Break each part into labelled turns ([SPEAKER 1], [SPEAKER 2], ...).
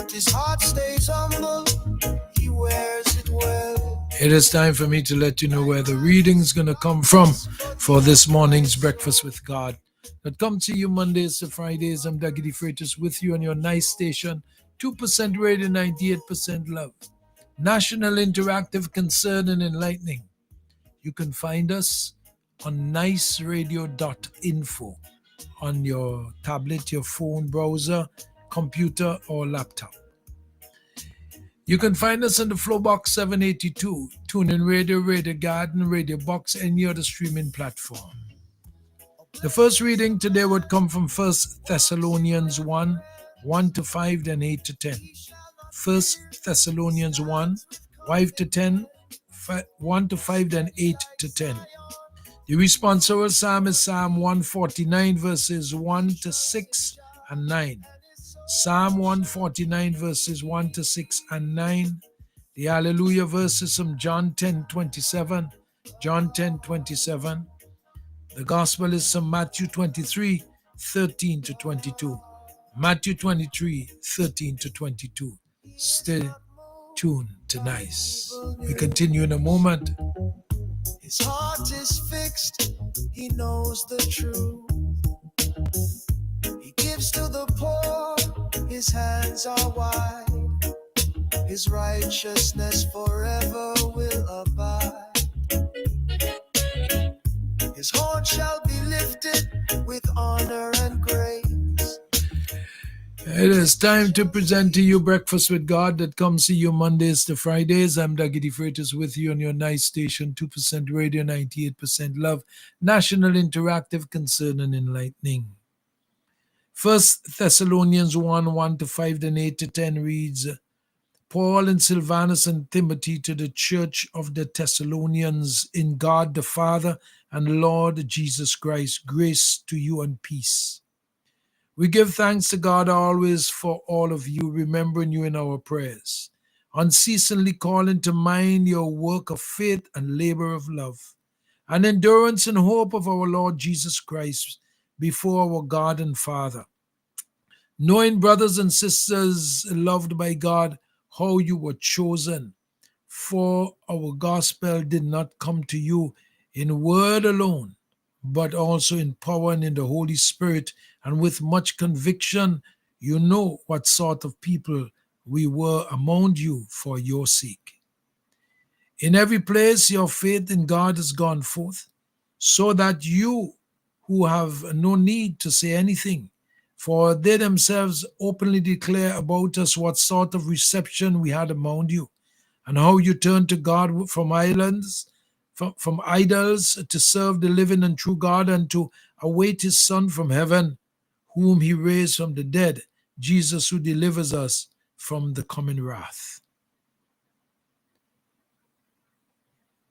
[SPEAKER 1] but his heart stays humble. He wears it well.
[SPEAKER 2] It is time for me to let you know where the reading's going to come from for this morning's Breakfast with God. That comes to you Mondays to Fridays. I'm Dougie Freitas with you on your nice station, 2% radio, 98% love. National Interactive, Concern and Enlightening. You can find us on niceradio.info on your tablet, your phone, browser, computer, or laptop. You can find us on the Flowbox 782, TuneIn Radio, Radio Garden, Radio Box, any other streaming platform. The first reading today would come from 1 Thessalonians 1, 1 to 5, then 8 to 10. 1 Thessalonians 1, 5 to 10, 1 to 5, then 8 to 10. The responsorial psalm is Psalm 149, verses 1 to 6 and 9. Psalm 149, verses 1 to 6 and 9. The Hallelujah verses from John 10:27. John 10:27. The Gospel is from Matthew 23, 13 to 22. Matthew 23, 13 to 22. Stay tuned to Nice. We continue in a moment.
[SPEAKER 1] His heart is fixed, he knows the truth. He gives to the poor, his hands are wide. His righteousness forever will abide. His horn shall be lifted with honor and grace.
[SPEAKER 2] It is time to present to you Breakfast with God that comes to you Mondays to Fridays. I'm Dougie Freitas with you on your nice station, 2% radio, 98% love, National Interactive, Concern and Enlightening. 1 Thessalonians 1, 1 to 5, then 8 to 10 reads, Paul and Silvanus and Timothy to the church of the Thessalonians in God the Father and Lord Jesus Christ, grace to you and peace. We give thanks to God always for all of you, remembering you in our prayers, unceasingly calling to mind your work of faith and labor of love, and endurance and hope of our Lord Jesus Christ before our God and Father. Knowing, brothers and sisters loved by God, how you were chosen, for our gospel did not come to you in word alone, but also in power and in the Holy Spirit, and with much conviction. You know what sort of people we were among you for your sake. In every place your faith in God has gone forth, so that you who have no need to say anything, for they themselves openly declare about us what sort of reception we had among you, and how you turned to God from idols to serve the living and true God, and to await his Son from heaven, whom he raised from the dead, Jesus, who delivers us from the coming wrath.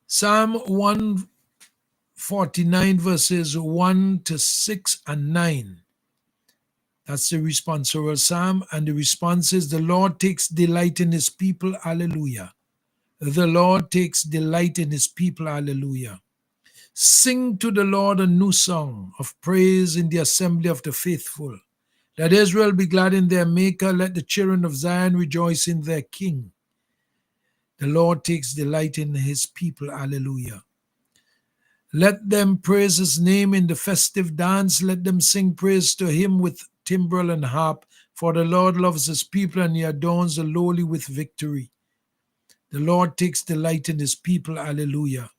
[SPEAKER 2] Psalm 149, verses 1 to 6 and 9. That's the responsorial psalm, and the response is, the Lord takes delight in his people, hallelujah. The Lord takes delight in his people, hallelujah. Sing to the Lord a new song of praise in the assembly of the faithful. Let Israel be glad in their Maker. Let the children of Zion rejoice in their King. The Lord takes delight in his people, hallelujah. Let them praise his name in the festive dance. Let them sing praise to him with timbrel and harp. For the Lord loves his people, and he adorns the lowly with victory. The Lord takes delight in his people, hallelujah.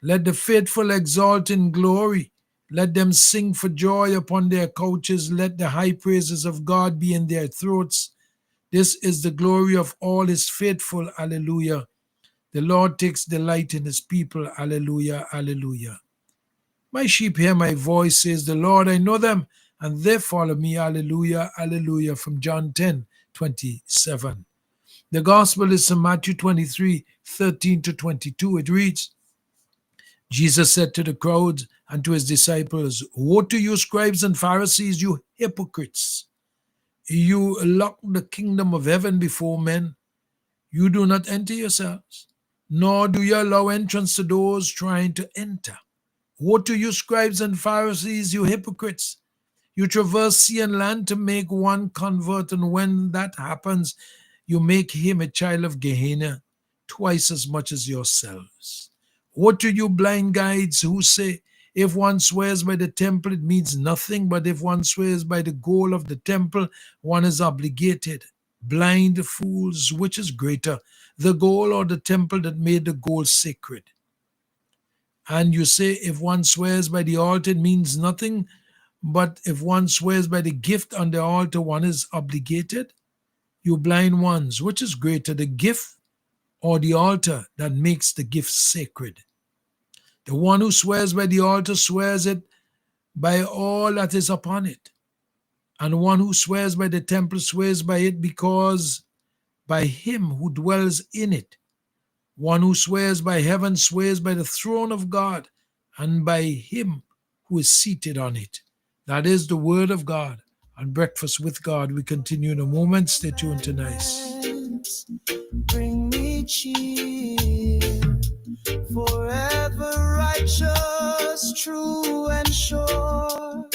[SPEAKER 2] Let the faithful exalt in glory. Let them sing for joy upon their couches. Let the high praises of God be in their throats. This is the glory of all his faithful, hallelujah. The Lord takes delight in his people, hallelujah, hallelujah. My sheep hear my voice, says the Lord. I know them, and they follow me, hallelujah, hallelujah, from John 10:27. The gospel is from Matthew 23, 13 to 22. It reads, Jesus said to the crowd and to his disciples, Woe to you, scribes and Pharisees, you hypocrites! You lock the kingdom of heaven before men. You do not enter yourselves, nor do you allow entrance to those trying to enter. Woe to you, scribes and Pharisees, you hypocrites! You traverse sea and land to make one convert, and when that happens, you make him a child of Gehenna, twice as much as yourselves. What to you blind guides who say, if one swears by the temple, it means nothing, but if one swears by the gold of the temple, one is obligated. Blind fools, which is greater, the gold or the temple that made the gold sacred? And you say, if one swears by the altar, it means nothing, but if one swears by the gift on the altar, one is obligated? You blind ones, which is greater, the gift or the altar that makes the gift sacred? The one who swears by the altar swears it by all that is upon it. And the one who swears by the temple swears by it because by him who dwells in it. One who swears by heaven swears by the throne of God and by him who is seated on it. That is the word of God. On Breakfast with God, we continue in a moment. Stay tuned to Nice.
[SPEAKER 1] Bring me cheer, forever righteous, true and sure.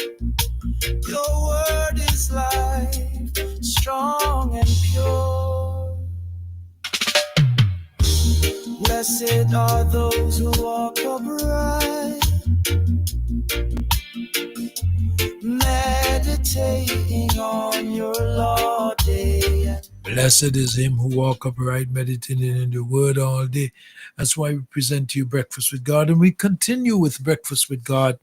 [SPEAKER 1] Your word is life, strong and pure. Blessed are those who walk upright, meditating on your law day.
[SPEAKER 2] Blessed is him who walk upright, meditating in the word all day. That's why we present to you Breakfast with God, and we continue with Breakfast with God.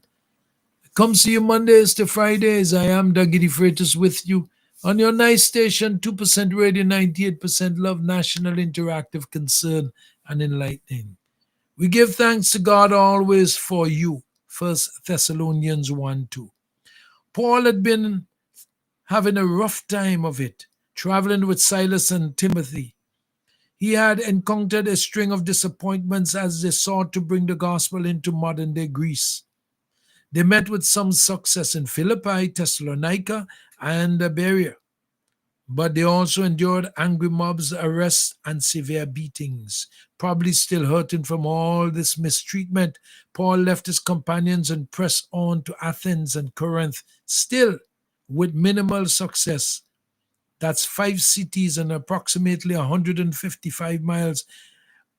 [SPEAKER 2] Come see you Mondays to Fridays. I am Dougie Freitas with you on your nice station, 2% radio, 98% love, national, interactive, concern, and enlightening. We give thanks to God always for you. 1 Thessalonians 1:2. Paul had been having a rough time of it, traveling with Silas and Timothy. He had encountered a string of disappointments as they sought to bring the gospel into modern-day Greece. They met with some success in Philippi, Thessalonica, and Berea, but they also endured angry mobs, arrests, and severe beatings. Probably still hurting from all this mistreatment, Paul left his companions and pressed on to Athens and Corinth, still with minimal success. That's 5 cities and approximately 155 miles,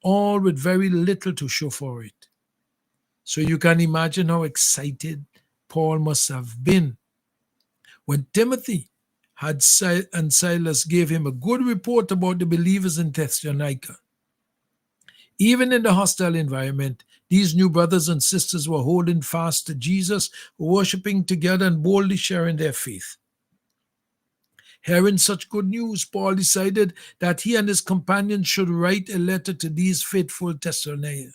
[SPEAKER 2] all with very little to show for it. So you can imagine how excited Paul must have been when Timothy and Silas gave him a good report about the believers in Thessalonica. Even in the hostile environment, these new brothers and sisters were holding fast to Jesus, worshiping together and boldly sharing their faith. Hearing such good news, Paul decided that he and his companions should write a letter to these faithful Thessalonians.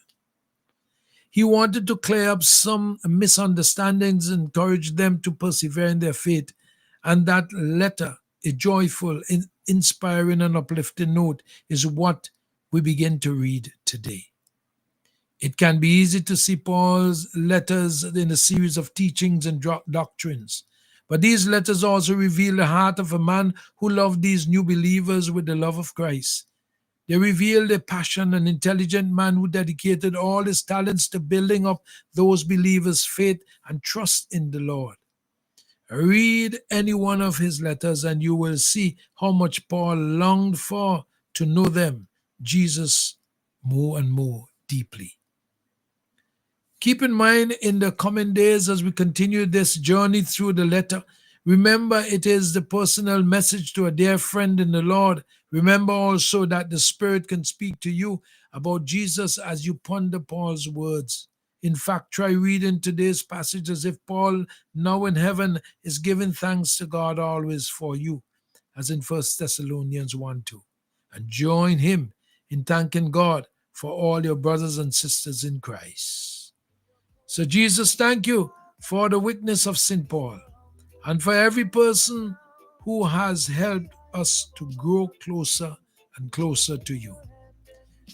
[SPEAKER 2] He wanted to clear up some misunderstandings, encourage them to persevere in their faith, and that letter, a joyful, inspiring, and uplifting note, is what we begin to read today. It can be easy to see Paul's letters in a series of teachings and doctrines, but these letters also reveal the heart of a man who loved these new believers with the love of Christ. They revealed a passionate and intelligent man who dedicated all his talents to building up those believers' faith and trust in the Lord. Read any one of his letters and you will see how much Paul longed for to know them, Jesus, more and more deeply. Keep in mind in the coming days as we continue this journey through the letter, remember it is the personal message to a dear friend in the Lord. Remember also that the Spirit can speak to you about Jesus as you ponder Paul's words. In fact, try reading today's passage as if Paul, now in heaven, is giving thanks to God always for you, as in 1 Thessalonians 1:2. And join him in thanking God for all your brothers and sisters in Christ. So Jesus, thank you for the witness of St. Paul and for every person who has helped us to grow closer and closer to you.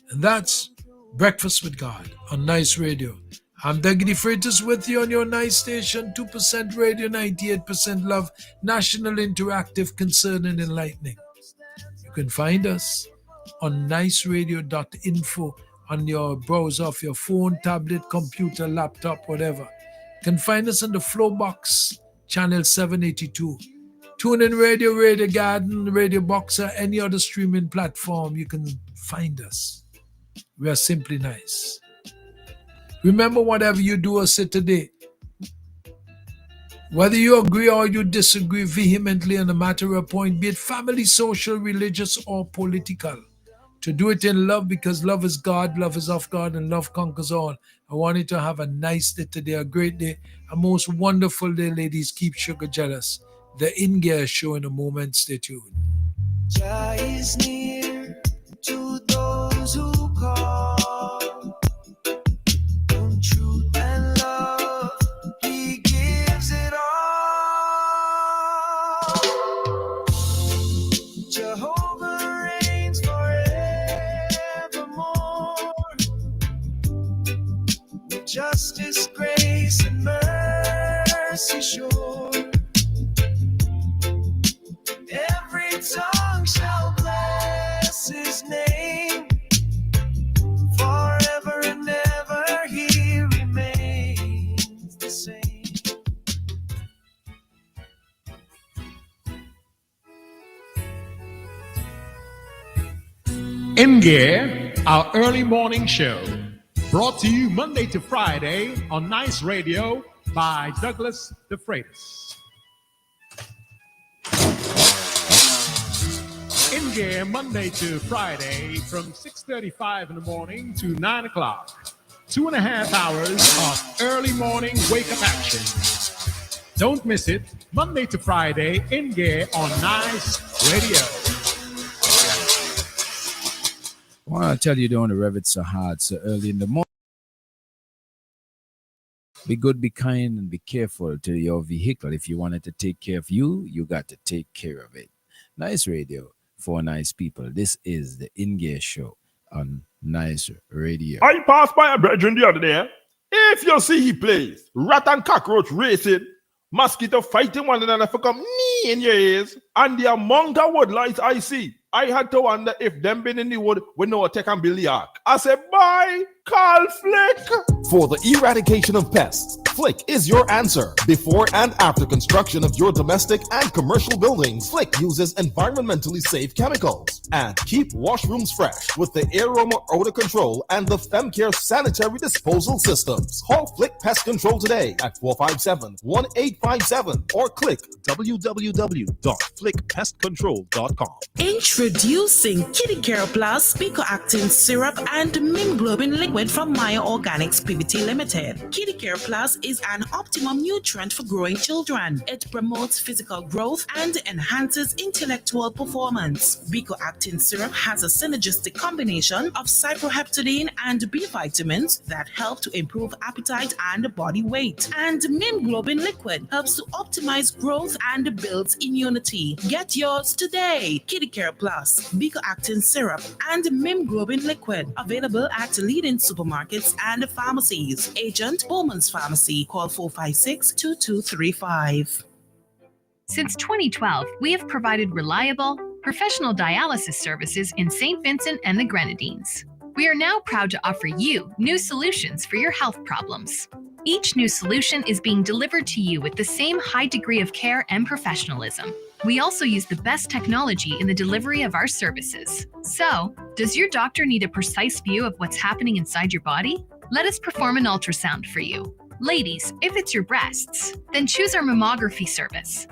[SPEAKER 2] And that's Breakfast with God on Nice Radio. I'm Dougie Freitas with you on your Nice station, 2% radio, 98% love, national, interactive, concern, and enlightening. You can find us on niceradio.info on your browser of your phone, tablet, computer, laptop, whatever. You can find us on the flow box channel 782. Tune in Radio, Radio Garden, Radio Boxer, any other streaming platform, you can find us. We are simply nice. Remember, whatever you do or say today, whether you agree or you disagree vehemently on a matter of point, be it family, social, religious, or political, to do it in love, because love is God, love is of God, and love conquers all. I want you to have a nice day today, a great day, a most wonderful day, ladies. Keep sugar jealous. The INGEAR Show in a moment. Stay tuned.
[SPEAKER 1] Jah is near to those who call. In truth and love, He gives it all. Jehovah reigns forevermore. With justice, grace, and mercy sure. Every tongue shall bless His name. Forever and ever He remains the same.
[SPEAKER 3] INGEAR, our early morning show, brought to you Monday to Friday on Nice Radio by Douglas the Freitas. INGEAR Monday to Friday from 6:35 in the morning to 9 o'clock. 2.5 hours of early morning wake-up action. Don't miss it. Monday to Friday, INGEAR on Nice Radio.
[SPEAKER 4] I want to tell you, don't want to rev it so hard so early in the morning. Be good, be kind, and be careful to your vehicle. If you want it to take care of you, you got to take care of it. Nice Radio for nice people. This is the INGEAR Show on Nice Radio.
[SPEAKER 5] I passed by a brethren the other day. If you see he plays rat and cockroach racing, mosquito fighting one another for come knee in your ears, and the amount of woodlights I see, I had to wonder if them been in the wood when no attack and build the ark. I said, bye, Carl Flick.
[SPEAKER 6] For the eradication of pests, Flick is your answer. Before and after construction of your domestic and commercial buildings, Flick uses environmentally safe chemicals. And keep washrooms fresh with the Aroma Odor Control and the FemCare Sanitary Disposal Systems. Call Flick Pest Control today at 457-1857 or click www.flickpestcontrol.com.
[SPEAKER 7] Introducing Kitty Care Plus Picoactin Syrup and Mimglobin Liquid from Maya Organics PVT Limited. Kitty Care Plus is an optimum nutrient for growing children. It promotes physical growth and enhances intellectual performance. Picoactin Syrup has a synergistic combination of cyproheptadine and B vitamins that help to improve appetite and body weight. And Mimglobin Liquid helps to optimize growth and builds immunity. Get yours today. Kitty Care Plus, Picoactin Syrup, and Mimglobin Liquid. Available at leading supermarkets and pharmacies. Agent Bowman's Pharmacy. Call 456-2235.
[SPEAKER 8] Since 2012, we have provided reliable, professional dialysis services in St. Vincent and the Grenadines. We are now proud to offer you new solutions for your health problems. Each new solution is being delivered to you with the same high degree of care and professionalism. We also use the best technology in the delivery of our services. So, does your doctor need a precise view of what's happening inside your body? Let us perform an ultrasound for you. Ladies, if it's your breasts, then choose our mammography service.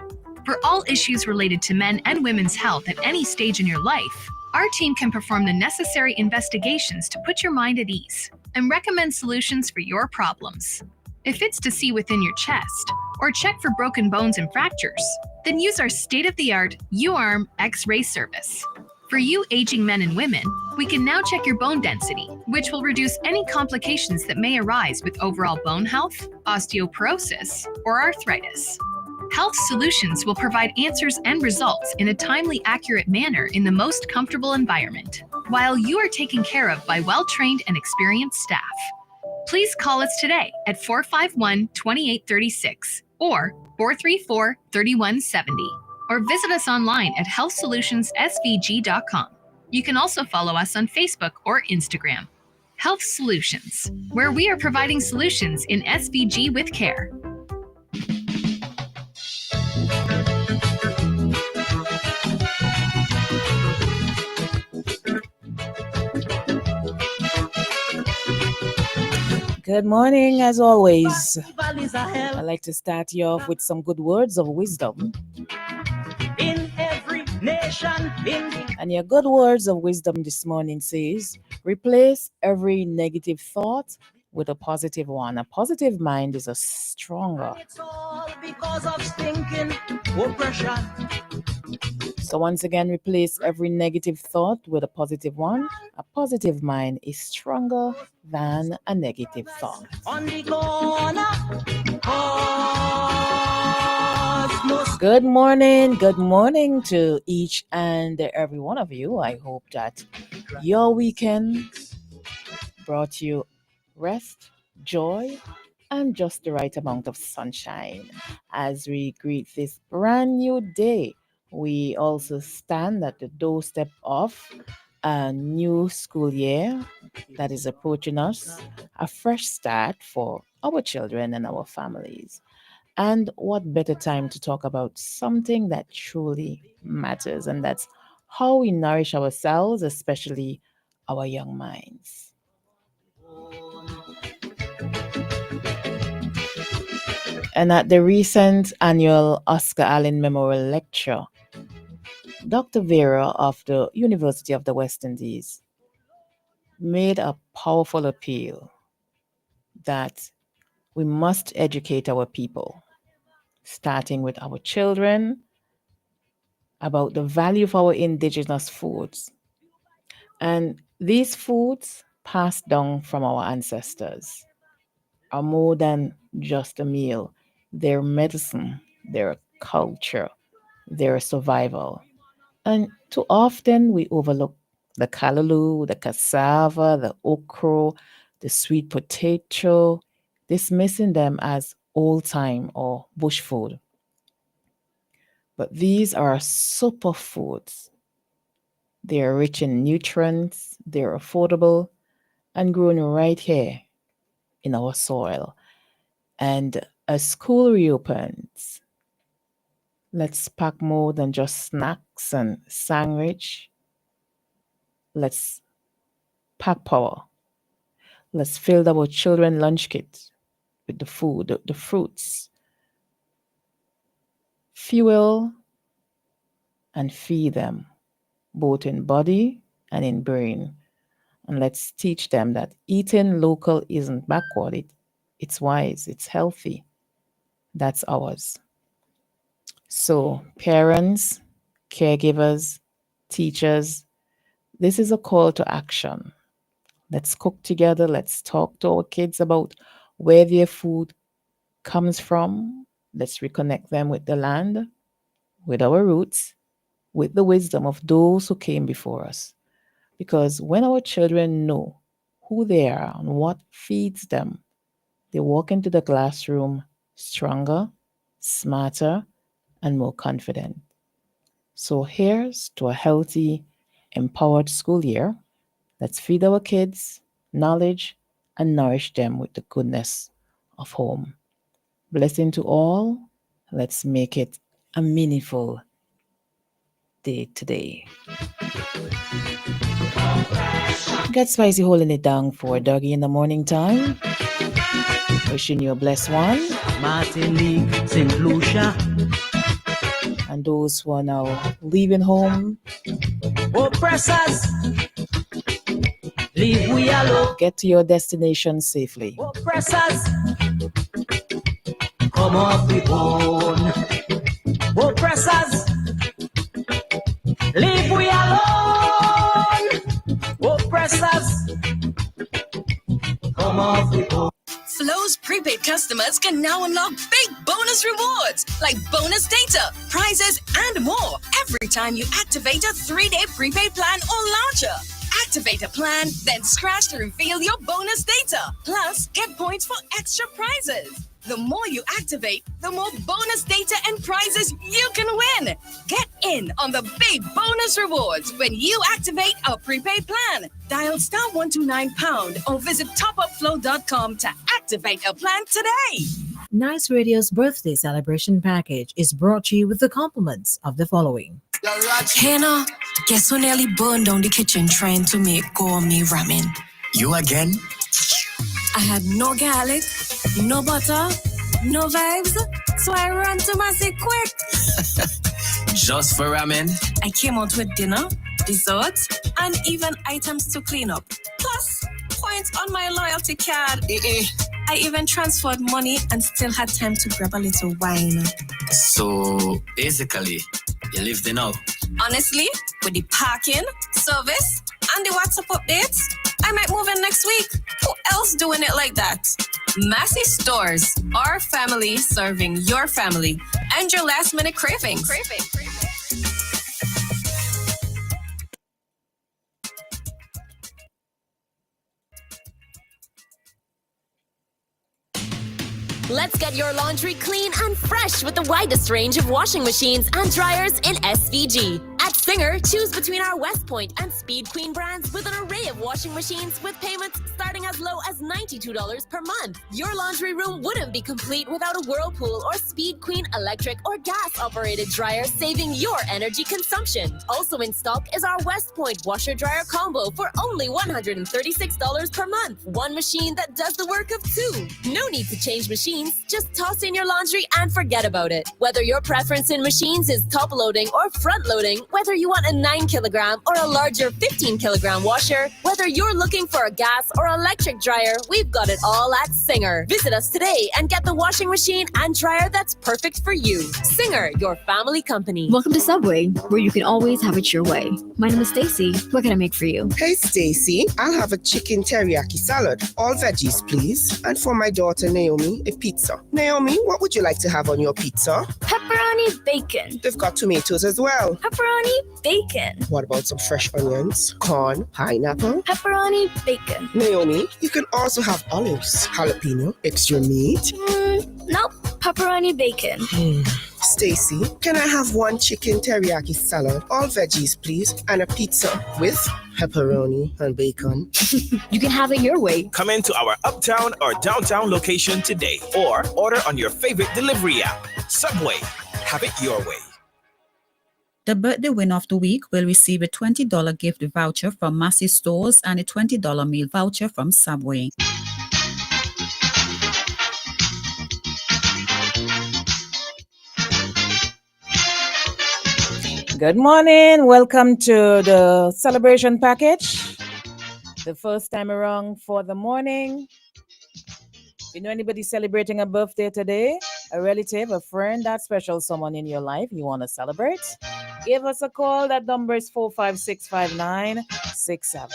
[SPEAKER 8] For all issues related to men and women's health at any stage in your life, our team can perform the necessary investigations to put your mind at ease and recommend solutions for your problems. If it's to see within your chest or check for broken bones and fractures, then use our state-of-the-art U-Arm X-ray service. For you aging men and women, we can now check your bone density, which will reduce any complications that may arise with overall bone health, osteoporosis, or arthritis. Health Solutions will provide answers and results in a timely, accurate manner in the most comfortable environment, while you are taken care of by well-trained and experienced staff. Please call us today at 451-2836 or 434-3170, or visit us online at healthsolutionsSVG.com. You can also follow us on Facebook or Instagram. Health Solutions, where we are providing solutions in SVG with care.
[SPEAKER 9] Good morning, as always. I like to start you off with some good words of wisdom.
[SPEAKER 10] In every nation,
[SPEAKER 9] And your good words of wisdom this morning says, replace every negative thought with a positive one. A positive mind is a stronger.
[SPEAKER 10] it's all because of stinking oppression.
[SPEAKER 9] So once again, replace every negative thought with a positive one. A positive mind is stronger than a negative thought.
[SPEAKER 10] On the corner,
[SPEAKER 9] Good morning to each and every one of you. I hope that your weekend brought you rest, joy, and just the right amount of sunshine. As we greet this brand new day, we also stand at the doorstep of a new school year that is approaching us, a fresh start for our children and our families. And what better time to talk about something that truly matters, and that's how we nourish ourselves, especially our young minds. And at the recent annual Oscar Allen Memorial Lecture, Dr. Vera of the University of the West Indies made a powerful appeal that we must educate our people, starting with our children, about the value of our indigenous foods. And these foods passed down from our ancestors are more than just a meal. They're medicine, they're culture, they're survival. And too often we overlook the callaloo, the cassava, the okra, the sweet potato, dismissing them as old time or bush food. But these are superfoods. They are rich in nutrients, they're affordable, and grown right here in our soil. And as school reopens, let's pack more than just snacks and sandwich. Let's pack power. Let's fill our children lunch kit with the food, the fruits, fuel, and feed them, both in body and in brain. And let's teach them that eating local isn't backward. It's wise, it's healthy. That's ours. So, parents, caregivers, teachers, this is a call to action. Let's cook together. Let's talk to our kids about where their food comes from. Let's reconnect them with the land, with our roots, with the wisdom of those who came before us. Because when our children know who they are and what feeds them, they walk into the classroom stronger, smarter, and more confident. So here's to a healthy, empowered school year. Let's feed our kids knowledge and nourish them with the goodness of home. Blessing to all. Let's make it a meaningful day today. Get spicy holding it down for Dougie in the morning time. Wishing you a blessed one.
[SPEAKER 10] Martinique, St. Lucia,
[SPEAKER 9] And those who are now leaving home,
[SPEAKER 10] oppressors, leave we alone.
[SPEAKER 9] get to your destination safely.
[SPEAKER 10] Oppressors, come off the bone. Oppressors, leave we alone. Oppressors, come off the bone.
[SPEAKER 11] Flow's prepaid customers can now unlock big bonus rewards like bonus data, prizes, and more every time you activate a 3-day prepaid plan or larger. Activate a plan, then scratch to reveal your bonus data. Plus, get points for extra prizes. The more you activate, the more bonus data and prizes you can win. Get in on the big bonus rewards when you activate a prepaid plan. Dial *129# or visit topupflow.com to activate a plan today.
[SPEAKER 12] Nice Radio's birthday celebration package is brought to you with the compliments of the following.
[SPEAKER 11] Hannah, guess who nearly burned down the kitchen trying to make gourmet ramen?
[SPEAKER 13] You again?
[SPEAKER 11] I had no garlic, no butter, no vibes, so I ran to Massy quick.
[SPEAKER 13] Just for ramen?
[SPEAKER 11] I came out with dinner, dessert, and even items to clean up. Plus, points on my loyalty card. I even transferred money and still had time to grab a little wine.
[SPEAKER 13] So, basically, you lived it out.
[SPEAKER 11] Honestly, with the parking, service, and the WhatsApp updates, I might move in next week. Who else doing it like that? Massy Stores, our family serving your family and your last minute cravings.
[SPEAKER 14] Let's get your laundry clean and fresh with the widest range of washing machines and dryers in SVG. At Singer, choose between our West Point and Speed Queen brands with an array of washing machines with payments starting as low as $92 per month. Your laundry room wouldn't be complete without a Whirlpool or Speed Queen electric or gas-operated dryer, saving your energy consumption. Also in stock is our West Point washer-dryer combo for only $136 per month. One machine that does the work of two. No need to change machines. Just toss in your laundry and forget about it. Whether your preference in machines is top loading or front loading, whether you want a 9 kilogram or a larger 15 kilogram washer, whether you're looking for a gas or electric dryer, we've got it all at Singer. Visit us today and get the washing machine and dryer that's perfect for you. Singer, your family company.
[SPEAKER 15] Welcome to Subway, where you can always have it your way. My name is Stacy. What can I make for you?
[SPEAKER 16] Hey, Stacy. I'll have a chicken teriyaki salad. All veggies, please. And for my daughter, Naomi, a pizza. Naomi, what would you like to have on your pizza?
[SPEAKER 15] Pepperoni bacon.
[SPEAKER 16] They've got tomatoes as well.
[SPEAKER 15] Pepperoni bacon.
[SPEAKER 16] What about some fresh onions, corn, pineapple?
[SPEAKER 15] Pepperoni bacon.
[SPEAKER 16] Naomi, you can also have olives, jalapeno, extra meat.
[SPEAKER 15] Nope, pepperoni bacon.
[SPEAKER 16] Stacy, can I have one chicken teriyaki salad, all veggies, please, and a pizza with pepperoni and bacon?
[SPEAKER 15] You can have it your way.
[SPEAKER 13] Come into our uptown or downtown location today or order on your favorite delivery app. Subway, have it your way.
[SPEAKER 17] The birthday winner of the week will receive a $20 gift voucher from Massy Stores and a $20 meal voucher from Subway.
[SPEAKER 9] Good morning. Welcome to the celebration package. The first time around for the morning. You know anybody celebrating a birthday today? A relative, a friend, that special someone in your life you want to celebrate? Give us a call. That number is 4565967.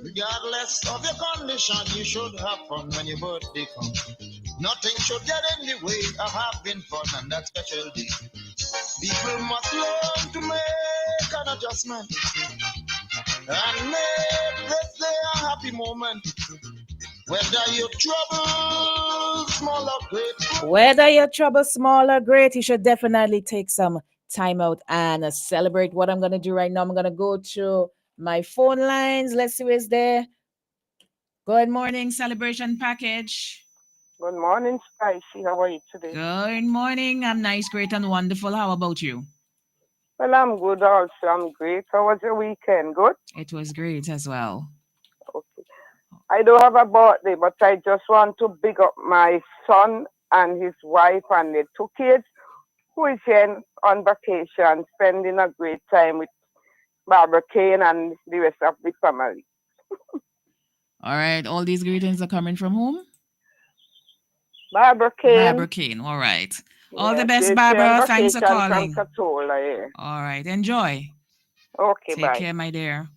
[SPEAKER 18] Regardless of your condition, you should have fun when your birthday comes. Nothing should get in the way of having fun on that special day. People must learn to make an adjustment and make this day a happy moment. Whether your trouble small or great.
[SPEAKER 9] Whether your trouble small or great, you should definitely take some time out and celebrate. What I'm going to do right now, I'm going to go to my phone lines. Let's see who's there. Good morning, celebration package.
[SPEAKER 19] Good morning, Spicy. How are you today?
[SPEAKER 9] Good morning. I'm nice, great, and wonderful. How about you?
[SPEAKER 19] Well, I'm good also. I'm great. How was your weekend? Good?
[SPEAKER 9] It was great as well.
[SPEAKER 19] Okay. I don't have a birthday, but I just want to big up my son and his wife and their two kids who is here on vacation, spending a great time with Barbara Kane and the rest of the family.
[SPEAKER 9] All right. All these greetings are coming from whom?
[SPEAKER 19] Barbara Kane.
[SPEAKER 9] Barbara Kane. All right. All the best, Barbara. Thanks for calling.
[SPEAKER 19] From Katola, yeah.
[SPEAKER 9] All right. Enjoy.
[SPEAKER 19] Okay,
[SPEAKER 9] Take
[SPEAKER 19] bye.
[SPEAKER 9] care, my dear.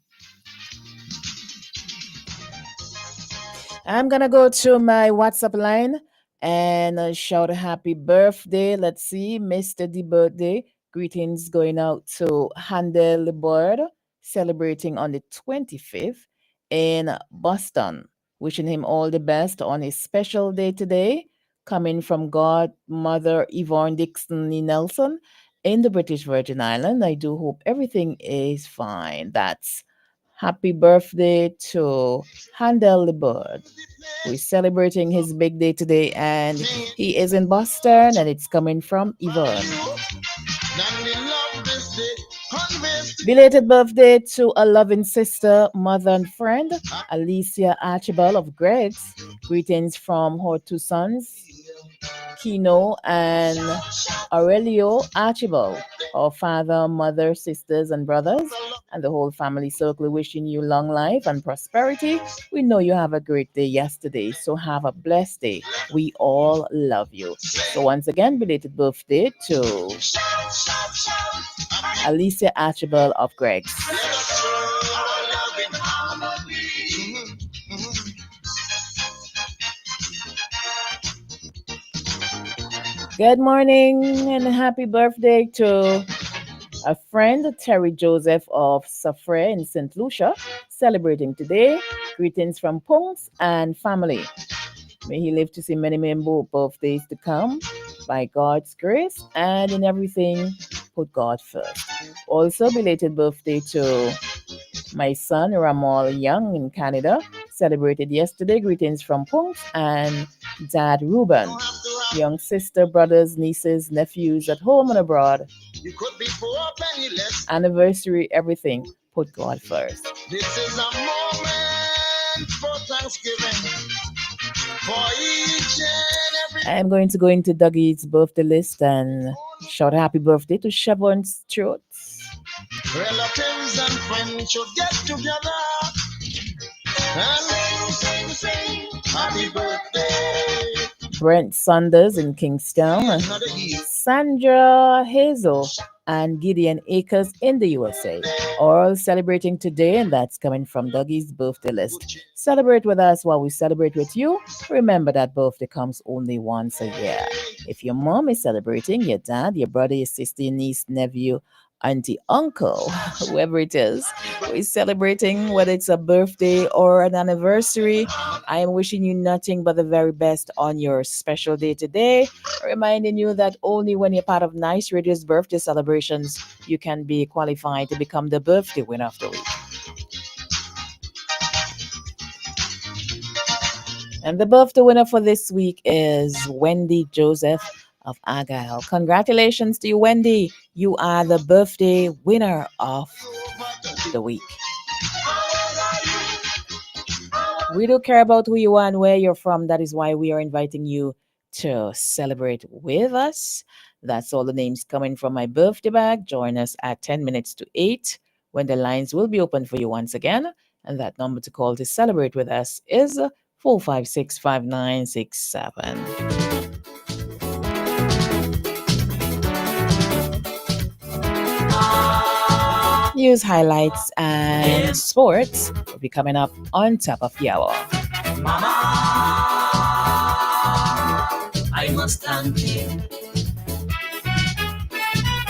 [SPEAKER 9] I'm going to go to my WhatsApp line and shout a happy birthday. Let's see. Mr. D birthday. Greetings going out to Handel Libord, celebrating on the 25th in Boston. Wishing him all the best on his special day today. Coming from Godmother Yvonne Dixon Nelson in the British Virgin Islands. I do hope everything is fine. That's happy birthday to Handel Libord, who is celebrating his big day today, and he is in Boston, and it's coming from Yvonne. Belated birthday to a loving sister, mother, and friend, Alicia Archibald of Greg's. Greetings from her two sons, Kino and Aurelio Archibald. Our father, mother, sisters, and brothers, and the whole family circle wishing you long life and prosperity. We know you have a great day yesterday, so have a blessed day. We all love you. So once again, belated birthday to Alicia Archibald of Greg's. Good morning and happy birthday to a friend, Terry Joseph of Safre in St. Lucia, celebrating today. Greetings from Punks and family. May he live to see many, many more birthdays to come by God's grace, and in everything, put God first. Also, belated birthday to my son, Ramal Young in Canada, celebrated yesterday. Greetings from Punks and Dad Ruben. Young sister, brothers, nieces, nephews at home and abroad.
[SPEAKER 18] You could be poor, penniless.
[SPEAKER 9] Anniversary, everything. Put God first.
[SPEAKER 18] This is a moment for Thanksgiving. For each and every.
[SPEAKER 9] I'm going to go into Dougie's birthday list and shout happy birthday to Siobhan Stewart.
[SPEAKER 18] Relatives and friends should get together and sing happy birthday.
[SPEAKER 9] Brent Saunders in Kingstown, Sandra Hazel, and Gideon Akers in the USA, all celebrating today, and that's coming from Dougie's birthday list. Celebrate with us while we celebrate with you. Remember that birthday comes only once a year. If your mom is celebrating, your dad, your brother, your sister, your niece, nephew, auntie, uncle, whoever it is who is celebrating, whether it's a birthday or an anniversary, I am wishing you nothing but the very best on your special day today. Reminding you that only when you're part of Nice Radio's birthday celebrations, you can be qualified to become the birthday winner of the week. And the birthday winner for this week is Wendy Joseph of Argyle. Congratulations to you, Wendy. You are the birthday winner of the week. We do care about who you are and where you're from. That is why we are inviting you to celebrate with us. That's all the names coming from my birthday bag. Join us at 10 minutes to 8 when the lines will be open for you once again. And that number to call to celebrate with us is 456-5967. News highlights and sports will be coming up on top of the hour.
[SPEAKER 10] Mama, I must thank you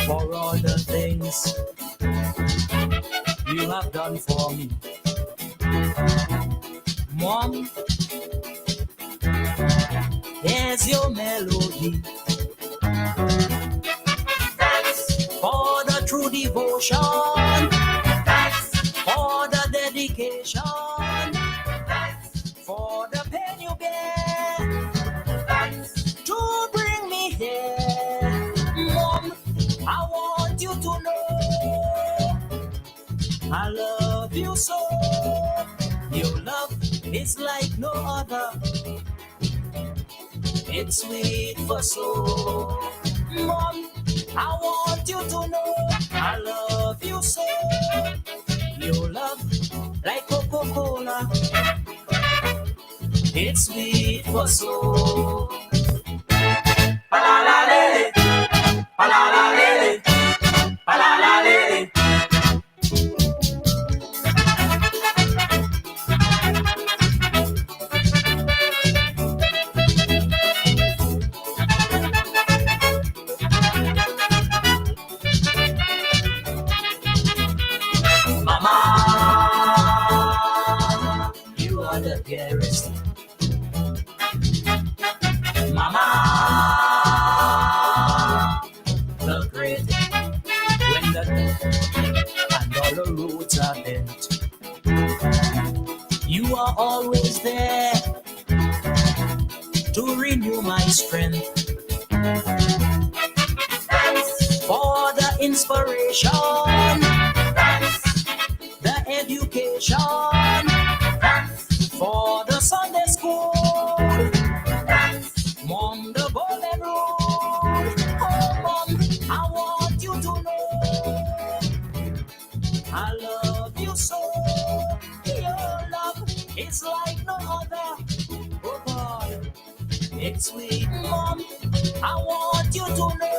[SPEAKER 10] for all the things you have done for me. Mom, here's your melody. Thanks for the true devotion. Thanks for the dedication. Thanks for the pain you bear. Thanks to bring me here. Mom, I want you to know I love you so. Your love is like no other. It's sweet for soul. Mom, I want you to know I love you so. Your love like Coca-Cola. It's sweet for soul. Pa-la-la-lele, pa-la-la-lele, pa-la-la-lele. Mama, you are the dearest. Mama, the greatest. When the and all the roads are bent, you are always there to renew my strength. Thanks for the inspiration. it's sweet. Mom, I want you to know.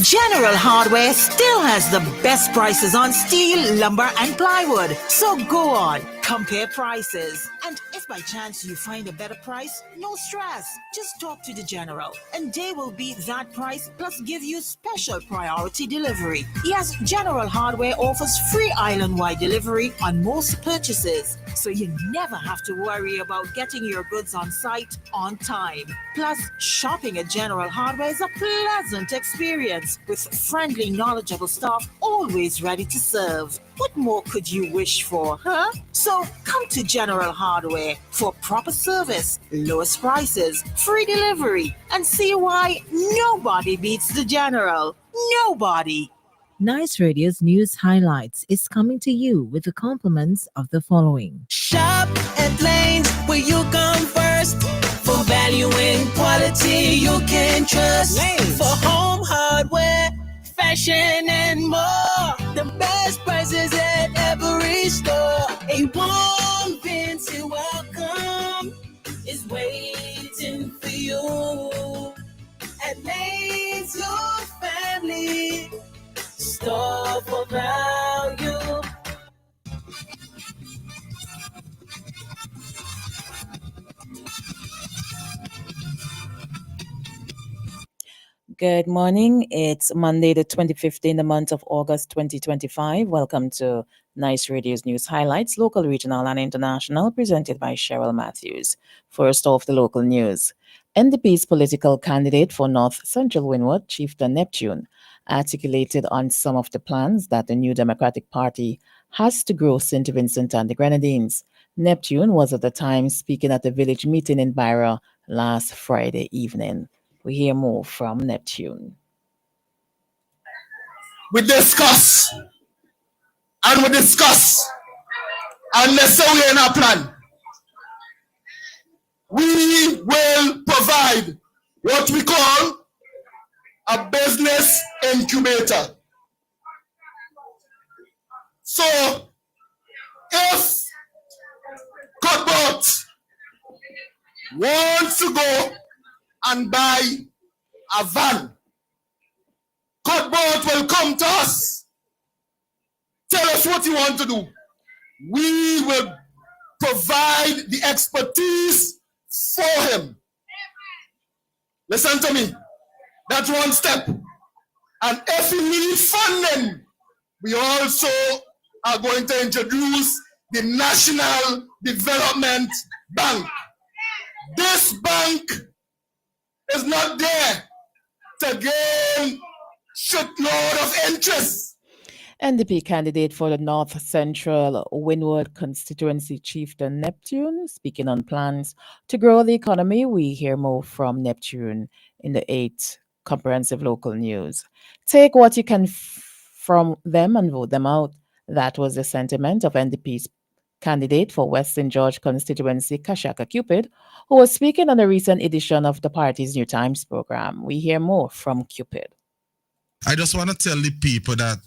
[SPEAKER 20] General Hardware still has the best prices on steel, lumber, and plywood. So go on, compare prices. And if by chance you find a better price, no stress. Just talk to the General, and they will beat that price plus give you special priority delivery. Yes, General Hardware offers free island-wide delivery on most purchases, so you never have to worry about getting your goods on site on time. Plus, shopping at General Hardware is a pleasant experience with friendly, knowledgeable staff always ready to serve. What more could you wish for, huh? So come to General Hardware for proper service, lowest prices, free delivery, and see why nobody beats the General. Nobody.
[SPEAKER 12] Nice Radio's news highlights is coming to you with the compliments of the following.
[SPEAKER 10] Shop at Lanes where you come first. For value and quality you can trust. Lanes. For home hardware, fashion and more. The best prices at every store. A warm fancy welcome is waiting for you. At Lanes, your family store for value.
[SPEAKER 9] Good morning. It's Monday, the 25th in the month of August 2025. Welcome to Nice Radio's news highlights, local, regional, and international, presented by Cheryl Matthews. First off, the local news. NDP's political candidate for North Central Windward, Chieftain Neptune, articulated on some of the plans that the new Democratic Party has to grow St. Vincent and the Grenadines. Neptune was at the time speaking at a village meeting in Byra last Friday evening. We hear more from Neptune.
[SPEAKER 21] We discuss and necessarily in our plan. We will provide what we call a business incubator. So if Cuthbert wants to go and buy a van, Cuthbert will come to us, tell us what he wants to do. We will provide the expertise for him. Listen to me. That's one step. And if he needs funding, we also are going to introduce the National Development Bank. This bank is not there to gain shitload of interest.
[SPEAKER 9] NDP candidate for the North Central Windward constituency, Chieftain Neptune, speaking on plans to grow the economy. We hear more from Neptune in the 8th comprehensive local news. Take what you can from them and vote them out. That was the sentiment of NDP's candidate for West St. George constituency, Kashaka Cupid, who was speaking on a recent edition of the party's New Times program. We hear more from Cupid.
[SPEAKER 22] I just want to tell the people that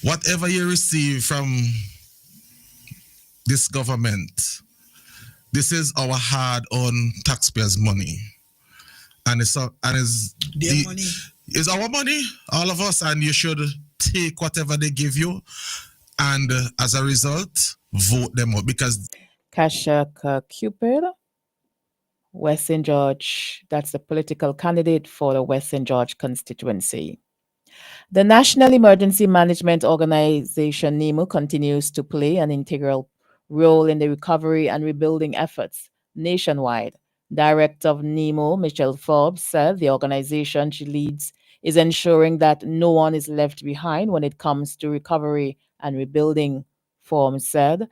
[SPEAKER 22] whatever you receive from this government, this is our hard-earned taxpayers' money, and it's our money, all of us, and you should take whatever they give you, and as a result, vote them out because.
[SPEAKER 9] Kashaka Cupid, West St. George, that's the political candidate for the West St. George constituency. The National Emergency Management Organization, NEMO, continues to play an integral role in the recovery and rebuilding efforts nationwide. Director of NEMO, Michelle Forbes, said the organization she leads is ensuring that no one is left behind when it comes to recovery and rebuilding. Forbes said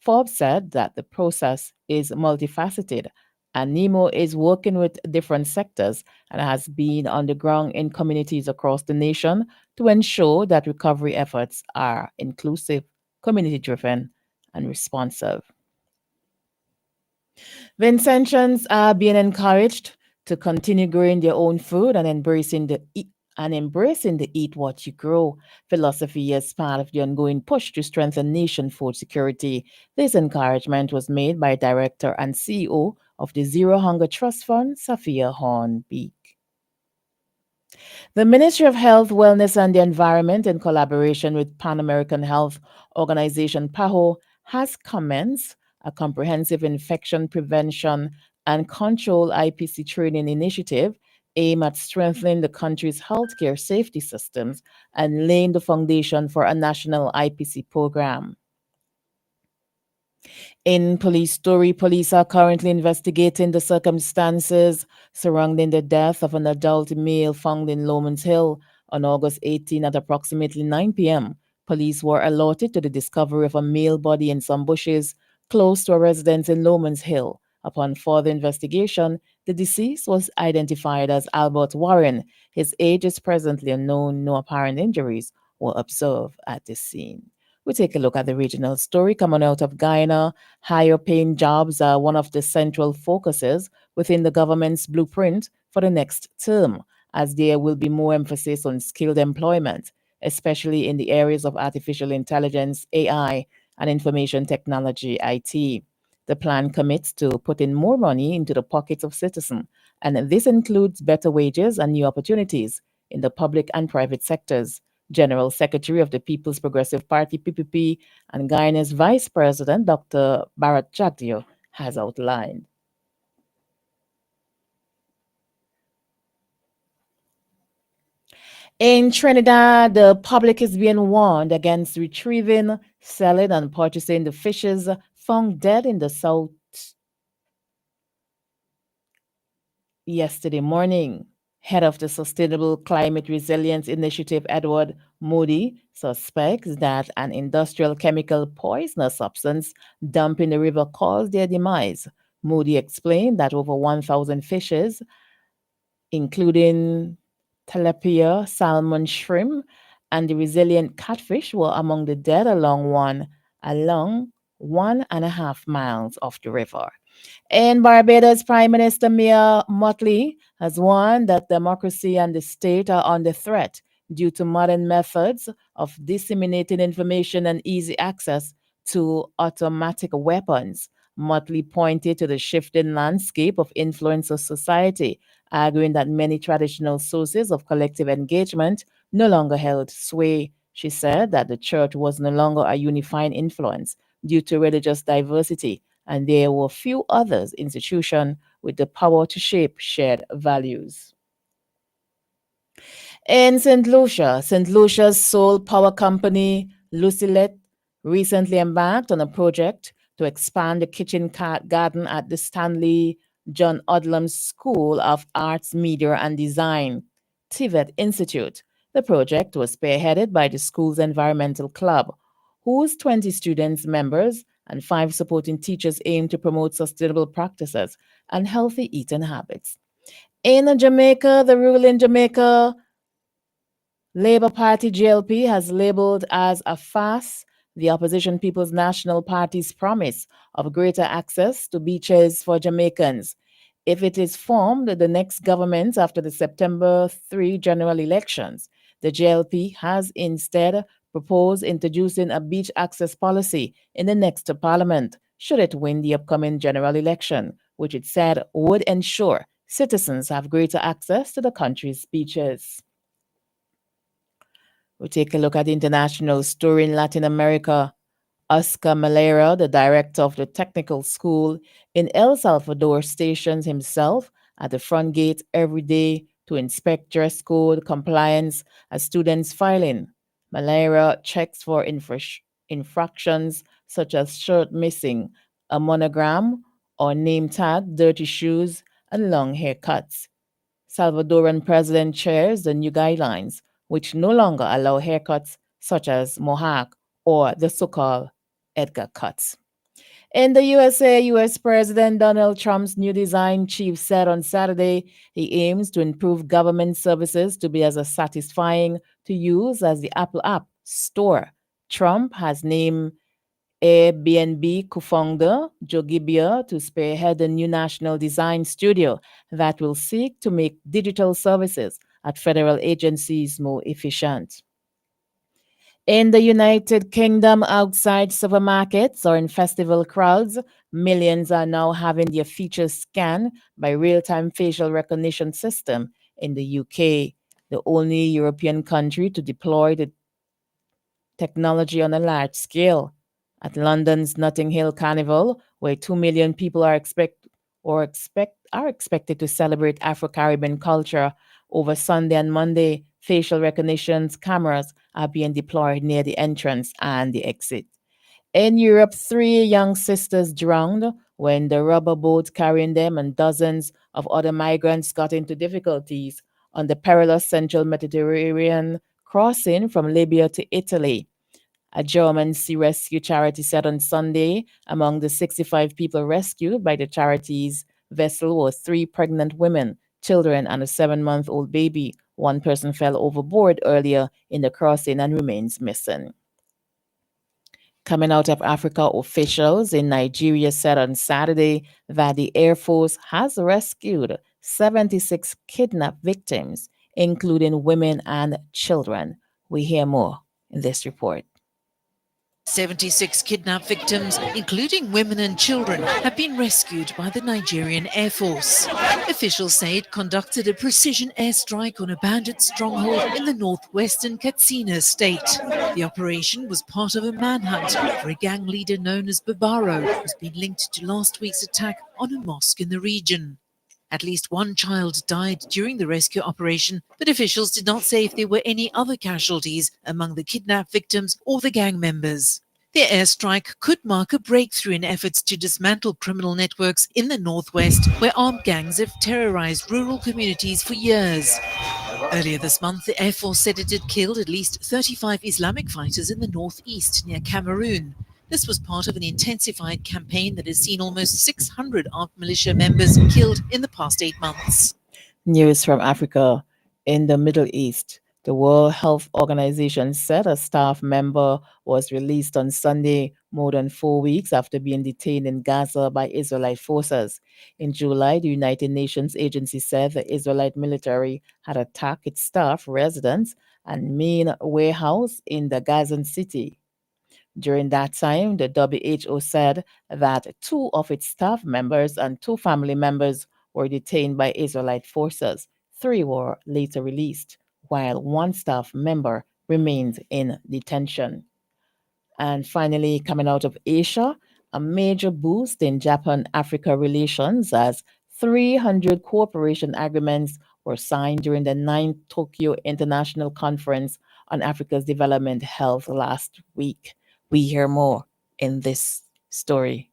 [SPEAKER 9] that the process is multifaceted and NEMO is working with different sectors and has been on the ground in communities across the nation to ensure that recovery efforts are inclusive, community-driven, and responsive. Vincentians are being encouraged to continue growing their own food and embracing the and embracing the Eat What You Grow philosophy as part of the ongoing push to strengthen nation food security. This encouragement was made by Director and CEO of the Zero Hunger Trust Fund, Safia Hornbeek. The Ministry of Health, Wellness and the Environment, in collaboration with Pan American Health Organization PAHO, has commenced a comprehensive infection prevention and control IPC training initiative aimed at strengthening the country's healthcare safety systems and laying the foundation for a national IPC program. In police story, police are currently investigating the circumstances surrounding the death of an adult male found in Lomans Hill on August 18 at approximately 9 p.m. Police were alerted to the discovery of a male body in some bushes close to a residence in Lomans Hill. Upon further investigation, the deceased was identified as Albert Warren. His age is presently unknown. No apparent injuries were observed at the scene. We take a look at the regional story coming out of Guyana. Higher paying jobs are one of the central focuses within the government's blueprint for the next term, as there will be more emphasis on skilled employment, especially in the areas of artificial intelligence, AI, and information technology, IT. The plan commits to putting more money into the pockets of citizens, and this includes better wages and new opportunities in the public and private sectors. General Secretary of the People's Progressive Party, PPP, and Guyana's Vice President, Dr. Bharat Jagdeo, has outlined. In Trinidad, the public is being warned against retrieving, selling, and purchasing the fishes found dead in the south yesterday morning. Head of the Sustainable Climate Resilience Initiative, Edward Moody, suspects that an industrial chemical poisonous substance dumped in the river caused their demise. Moody explained that over 1,000 fishes, including tilapia, salmon, shrimp, and the resilient catfish, were among the dead along 1.5 miles of the river. In Barbados, Prime Minister Mia Mottley has warned that democracy and the state are under threat due to modern methods of disseminating information and easy access to automatic weapons. Mottley pointed to the shifting landscape of influencer society, arguing that many traditional sources of collective engagement no longer held sway. She said that the church was no longer a unifying influence due to religious diversity, and there were few others institutions with the power to shape shared values. In St. Lucia's sole power company, Lucilet, recently embarked on a project to expand the kitchen garden at the Stanley John Odlum School of Arts, Media and Design, TVET Institute. The project was spearheaded by the school's environmental club, whose 20 students, members, and 5 supporting teachers aim to promote sustainable practices and healthy eating habits. In Jamaica, the ruling Jamaica Labour Party JLP has labeled as a farce the opposition People's National Party's promise of greater access to beaches for Jamaicans. If it is formed the next government after the September 3 general elections, the JLP has instead proposed introducing a beach access policy in the next parliament, should it win the upcoming general election, which it said would ensure citizens have greater access to the country's beaches. We take a look at the international story in Latin America. Oscar Malera, the director of the technical school in El Salvador, stations himself at the front gate every day to inspect dress code compliance as students file in. Malera checks for infractions such as shirt missing, a monogram or name tag, dirty shoes, and long haircuts. Salvadoran president chairs the new guidelines, which no longer allow haircuts such as mohawk or the so-called Edgar cuts. In the USA, US President Donald Trump's new design chief said on Saturday he aims to improve government services to be as satisfying to use as the Apple App Store. Trump has named Airbnb co-founder Joe Gibbia to spearhead a new national design studio that will seek to make digital services at federal agencies more efficient. In the United Kingdom, outside supermarkets or in festival crowds, millions are now having their features scanned by real-time facial recognition system in the UK, the only European country to deploy the technology on a large scale. At London's Notting Hill Carnival, where 2 million people are expected to celebrate Afro-Caribbean culture over Sunday and Monday, facial recognition cameras are being deployed near the entrance and the exit. In Europe, 3 young sisters drowned when the rubber boat carrying them and dozens of other migrants got into difficulties on the perilous central Mediterranean crossing from Libya to Italy. A German sea rescue charity said on Sunday among the 65 people rescued by the charity's vessel were 3 pregnant women, children, and a 7-month-old baby. One person fell overboard earlier in the crossing and remains missing. Coming out of Africa, officials in Nigeria said on Saturday that the Air Force has rescued 76 kidnapped victims, including women and children. We hear more in this report.
[SPEAKER 1] 76 kidnapped victims, including women and children, have been rescued by the Nigerian Air Force. Officials say it conducted a precision airstrike on a bandit stronghold in the northwestern Katsina state. The operation was part of a manhunt for a gang leader known as Babaro, who's been linked to last week's attack on a mosque in the region. At least 1 child died during the rescue operation, but officials did not say if there were any other casualties among the kidnapped victims or the gang members. The airstrike could mark a breakthrough in efforts to dismantle criminal networks in the northwest, where armed gangs have terrorized rural communities for years. Earlier this month, the Air Force said it had killed at least 35 Islamic fighters in the northeast near Cameroon. This was part of an intensified campaign that has seen almost 600 armed militia members killed in the past 8 months.
[SPEAKER 9] News from Africa. In the Middle East, the World Health Organization said a staff member was released on Sunday, more than 4 weeks after being detained in Gaza by Israelite forces. In July, the United Nations agency said the Israelite military had attacked its staff, residence, and main warehouse in the Gazan city. During that time, the WHO said that 2 of its staff members and 2 family members were detained by Israelite forces. 3 were later released, while 1 staff member remains in detention. And finally, coming out of Asia, a major boost in Japan-Africa relations as 300 cooperation agreements were signed during the 9th Tokyo International Conference on Africa's Development Health last week. We hear more in this story.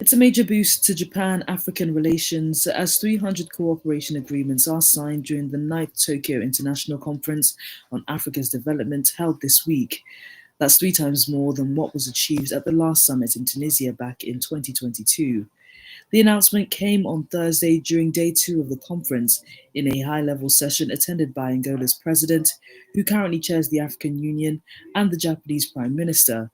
[SPEAKER 2] It's a major boost to Japan-African relations as 300 cooperation agreements are signed during the 9th Tokyo International Conference on Africa's Development held this week. That's 3 times more than what was achieved at the last summit in Tunisia back in 2022. The announcement came on Thursday during day 2 of the conference in a high-level session attended by Angola's president, who currently chairs the African Union, and the Japanese Prime Minister.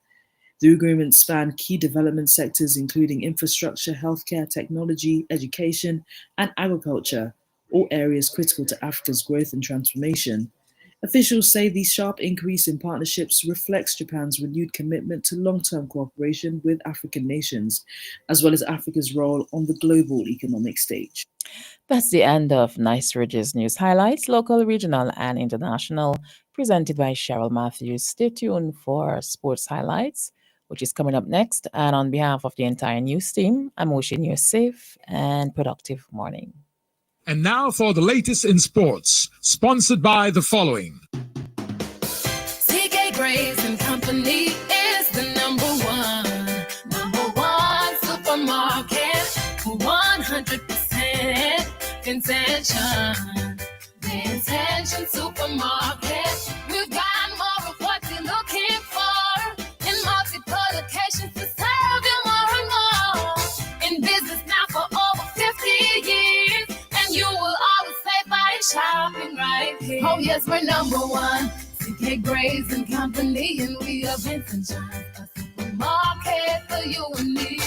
[SPEAKER 2] The agreements span key development sectors including infrastructure, healthcare, technology, education, and agriculture, all areas critical to Africa's growth and transformation. Officials say the sharp increase in partnerships reflects Japan's renewed commitment to long-term cooperation with African nations, as well as Africa's role on the global economic stage.
[SPEAKER 9] That's the end of Nice Ridge's news highlights, local, regional, and international, presented by Cheryl Matthews. Stay tuned for sports highlights, which is coming up next. And on behalf of the entire news team, I'm wishing you a safe and productive morning.
[SPEAKER 3] And now for the latest in sports, sponsored by the following.
[SPEAKER 23] CK Grace and Company is the number one supermarket for 100% intention. The Intention Supermarket. We've got more of what you're looking for in multiple locations to serve you more and more. In business now for over 50 years, and you will always say by shopping right here. Oh yes, we're number one. CK Grace and Company, and we are Vincent John, a supermarket for you and me.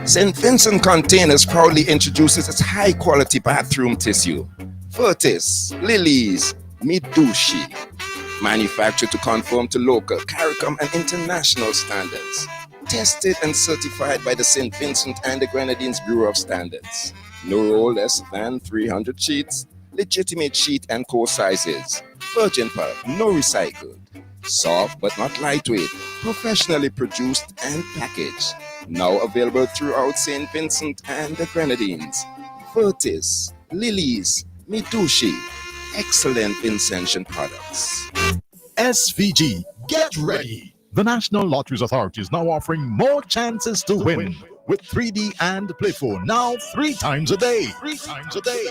[SPEAKER 4] St. Vincent Containers proudly introduces its high-quality bathroom tissue. Vertis, Lilies, Midushi. Manufactured to conform to local, CARICOM and international standards. Tested and certified by the St. Vincent and the Grenadines Bureau of Standards. No roll less than 300 sheets. Legitimate sheet and core sizes. Virgin pulp, no recycled. Soft but not lightweight. Professionally produced and packaged. Now available throughout St. Vincent and the Grenadines. Vertis, Lilies, Midushi. Excellent Vincentian products.
[SPEAKER 3] SVG, get ready. The National Lotteries Authority is now offering more chances to win with 3D and Play 4 now 3 times a day. 3 times a day.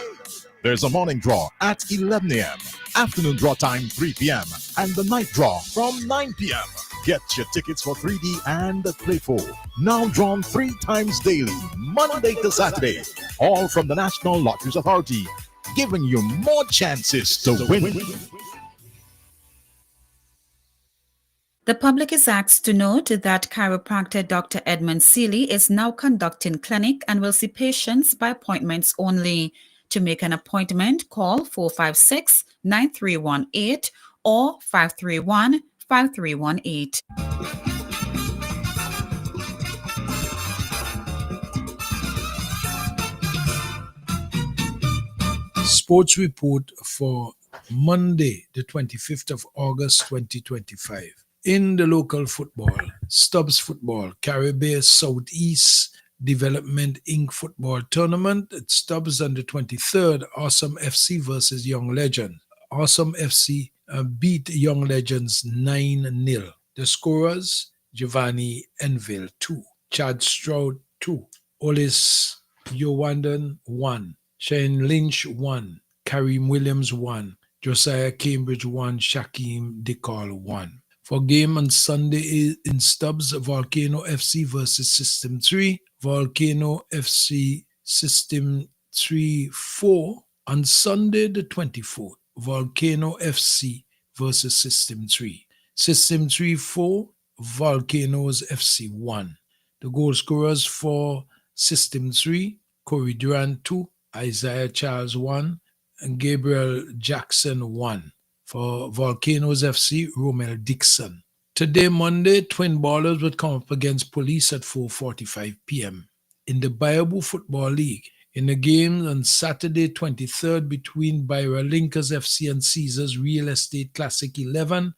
[SPEAKER 3] There's a morning draw at 11 a.m., afternoon draw time 3 p.m., and the night draw from 9 p.m. Get your tickets for 3D and Play 4. Now drawn 3 times daily, Monday to Saturday. All from the National Lotteries Authority, giving you more chances to win.
[SPEAKER 17] The public is asked to note that chiropractor Dr. Edmund Seeley is now conducting clinic and will see patients by appointments only. To make an appointment, call 456-9318 or 531-5318.
[SPEAKER 5] Sports report for Monday, the 25th of August, 2025. In the local football, Stubbs Football, Caribbean Southeast Development Inc. Football Tournament at Stubbs on the 23rd, Awesome FC versus Young Legends. Awesome FC beat Young Legends 9-0. The scorers, Giovanni Enville 2, Chad Stroud 2, Olis Yowanden 1, Shane Lynch 1, Kareem Williams 1, Josiah Cambridge 1, Shaquem Dicall 1. For game on Sunday in Stubbs, Volcano FC versus System 3. Volcano FC System 3-4. On Sunday the 24th, Volcano FC versus System 3. System 3-4, Volcanoes FC 1. The goal scorers for System 3, Corey Durant 2, Isaiah Charles 1, and Gabriel Jackson 1. For Volcanoes FC, Romel Dixon. Today, Monday, Twin Ballers would come up against Police at 4:45 p.m. in the Bayabu Football League. In the game on Saturday, 23rd, between Byra Linkers FC and Caesars Real Estate Classic 11,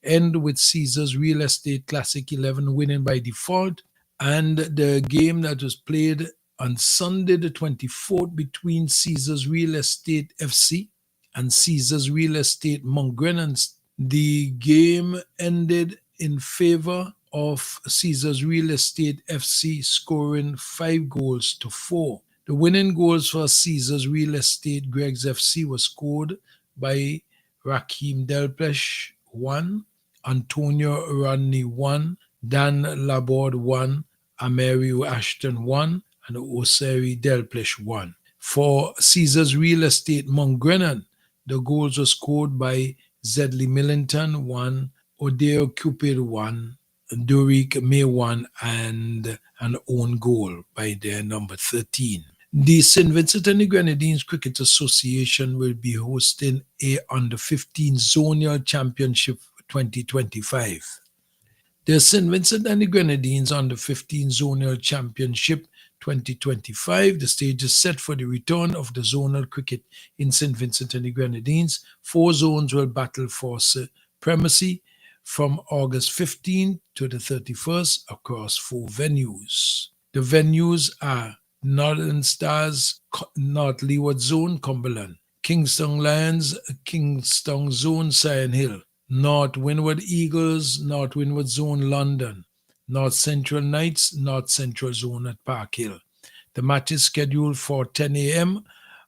[SPEAKER 5] end with Caesars Real Estate Classic 11 winning by default. And the game that was played on Sunday, the 24th, between Caesars Real Estate FC and Caesars Real Estate Montgrenans, the game ended in favor of Caesars Real Estate FC, scoring 5-4. The winning goals for Caesars Real Estate Greg's FC was scored by Raheem Delpech 1, Antonio Rodney 1, Dan Laborde 1, Amerio Ashton 1, and Oseri Delpech 1. For Caesars Real Estate Montgrenan, the goals were scored by Zedley Millington 1, Odeo Cupid 1, Doric May 1, and an own goal by their number 13. The St. Vincent and the Grenadines Cricket Association will be hosting a Under-15 Zonal Championship 2025. The St. Vincent and the Grenadines Under-15 Zonal Championship 2025. The stage is set for the return of the zonal cricket in St. Vincent and the Grenadines. 4 zones will battle for supremacy from August 15th to the 31st across 4 venues. The venues are Northern Stars, North Leeward Zone, Cumberland, Kingston Lions, Kingston Zone, Sion Hill, North Windward Eagles, North Windward Zone, London, North Central Knights, North Central Zone at Park Hill. The match is scheduled for 10 a.m.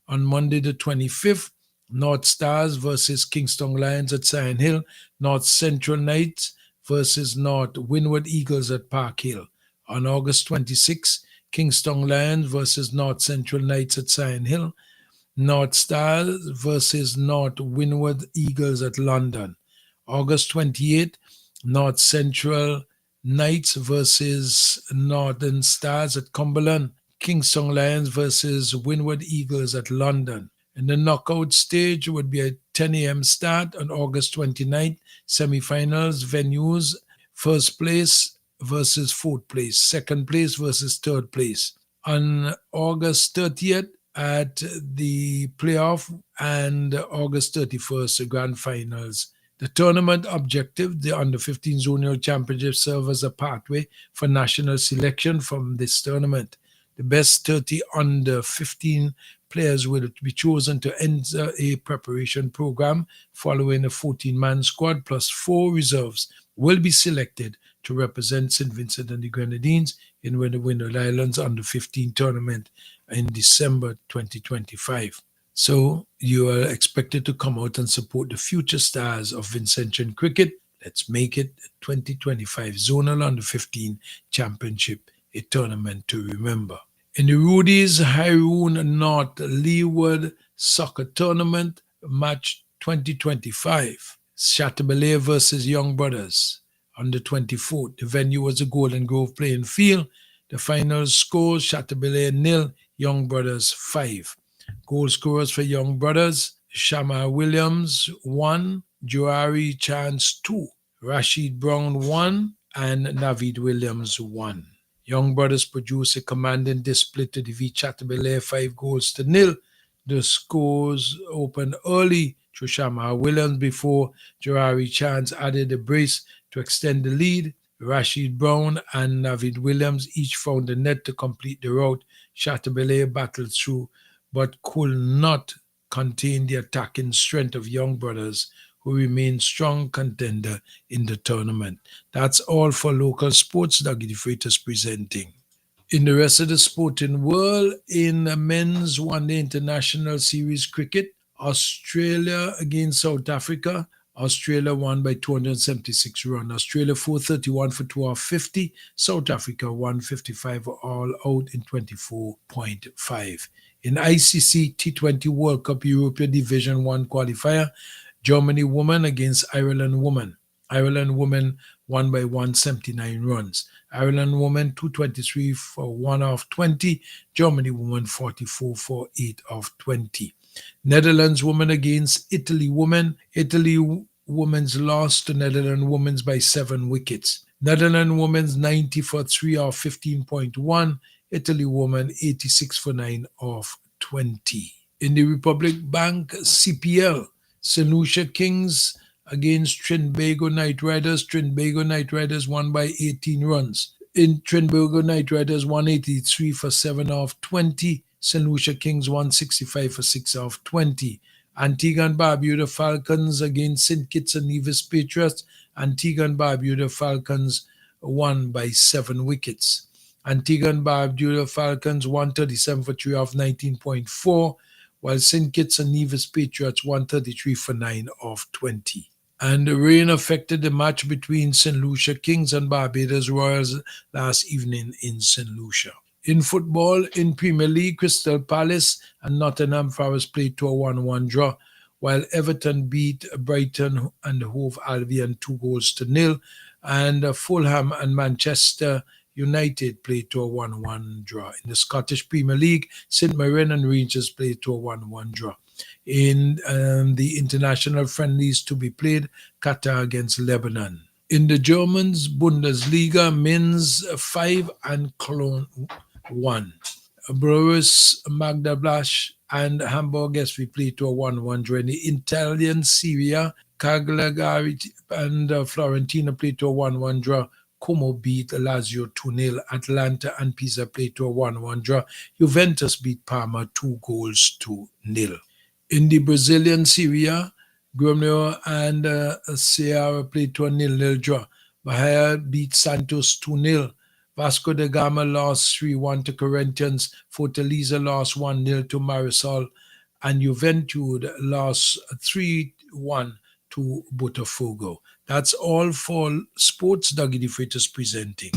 [SPEAKER 5] on Monday the 25th. North Stars versus Kingston Lions at Sion Hill. North Central Knights versus North Windward Eagles at Park Hill. On August 26th, Kingston Lions versus North Central Knights at Sion Hill. North Stars versus North Windward Eagles at London. August 28th, North Central Knights versus Northern Stars at Cumberland. Kingston Lions versus Windward Eagles at London. And the knockout stage would be a 10 a.m. start on August 29th. Semi-finals venues, first place versus fourth place, second place versus third place. On August 30th at the playoff and August 31st, the grand finals. The tournament objective, the Under-15 Zonal Championship, serve as a pathway for national selection from this tournament. The best 30 under-15 players will be chosen to enter a preparation program following a 14-man squad plus 4 reserves will be selected to represent St. Vincent and the Grenadines in the Windward Islands under-15 tournament in December 2025. So you are expected to come out and support the future stars of Vincentian cricket. Let's make it the 2025 Zonal Under-15 Championship, a tournament to remember. In the Rudy's Hyrule North Leeward Soccer Tournament, match 2025, Chateaubalay versus Young Brothers on the 24th. The venue was the Golden Grove playing field. The final score, Chateaubalay 0, Young Brothers 5. Goal scorers for Young Brothers, Shama Williams 1, Johari Chance 2, Rashid Brown 1, and Navid Williams 1. Young Brothers produced a commanding display to defeat Chateaubalay 5-0. The scores opened early to Shama Williams before Johari Chance added a brace to extend the lead. Rashid Brown and Navid Williams each found the net to complete the rout. Chateaubalay battled through but could not contain the attacking strength of Young Brothers, who remain strong contender in the tournament. That's all for local sports. Dougie the Freitas presenting. In the rest of the sporting world, in men's one-day international series cricket, Australia against South Africa. Australia won by 276 runs. Australia 431 for 250. South Africa 155 all out in 24.5. In ICC T20 World Cup European Division 1 qualifier, Germany women against Ireland women. Ireland women won by 179 runs. Ireland women 223 for 1 off 20. Germany women 44 for 8 off 20. Netherlands women against Italy women. Italy women's lost to Netherlands women's by 7 wickets. Netherlands women's 90 for 3 off 15.1. Italy woman 86 for 9 off 20. In the Republic Bank CPL, St. Lucia Kings against Trinbago Knight Riders. Trinbago Knight Riders won by 18 runs. In Trinbago Knight Riders 183 for 7 off 20. St. Lucia Kings 165 for 6 off 20. Antigua and Barbuda Falcons against St. Kitts and Nevis Patriots. Antigua and Barbuda Falcons won by 7 wickets. Antigua and Barbuda Falcons 137 for 3 off 19.4, while St. Kitts and Nevis Patriots 133 for 9 off 20. And the rain affected the match between St. Lucia Kings and Barbados Royals last evening in St. Lucia. In football, in Premier League, Crystal Palace and Nottingham Forest played to a 1-1 draw, while Everton beat Brighton and Hove Albion 2-0, and Fulham and Manchester United played to a 1-1 draw. In the Scottish Premier League, St Mirren and Rangers played to a 1-1 draw. In the international friendlies to be played, Qatar against Lebanon. In the Germans Bundesliga, Mainz 5 and Cologne 1. Borussia Mönchengladbach and Hamburg SV played to a 1-1 draw. In the Italian Serie A, Cagliari and Fiorentina played to a 1-1 draw. Como beat Lazio 2-0. Atalanta and Pisa played to a 1-1 draw. Juventus beat Parma 2-0. In the Brazilian Serie A, Grêmio and Ceará played to a 0-0 draw. Bahia beat Santos 2-0. Vasco da Gama lost 3-1 to Corinthians. Fortaleza lost 1-0 to Marisol. And Juventude lost 3-1 to Botafogo. That's all for sports. Dougie the Freitas presenting.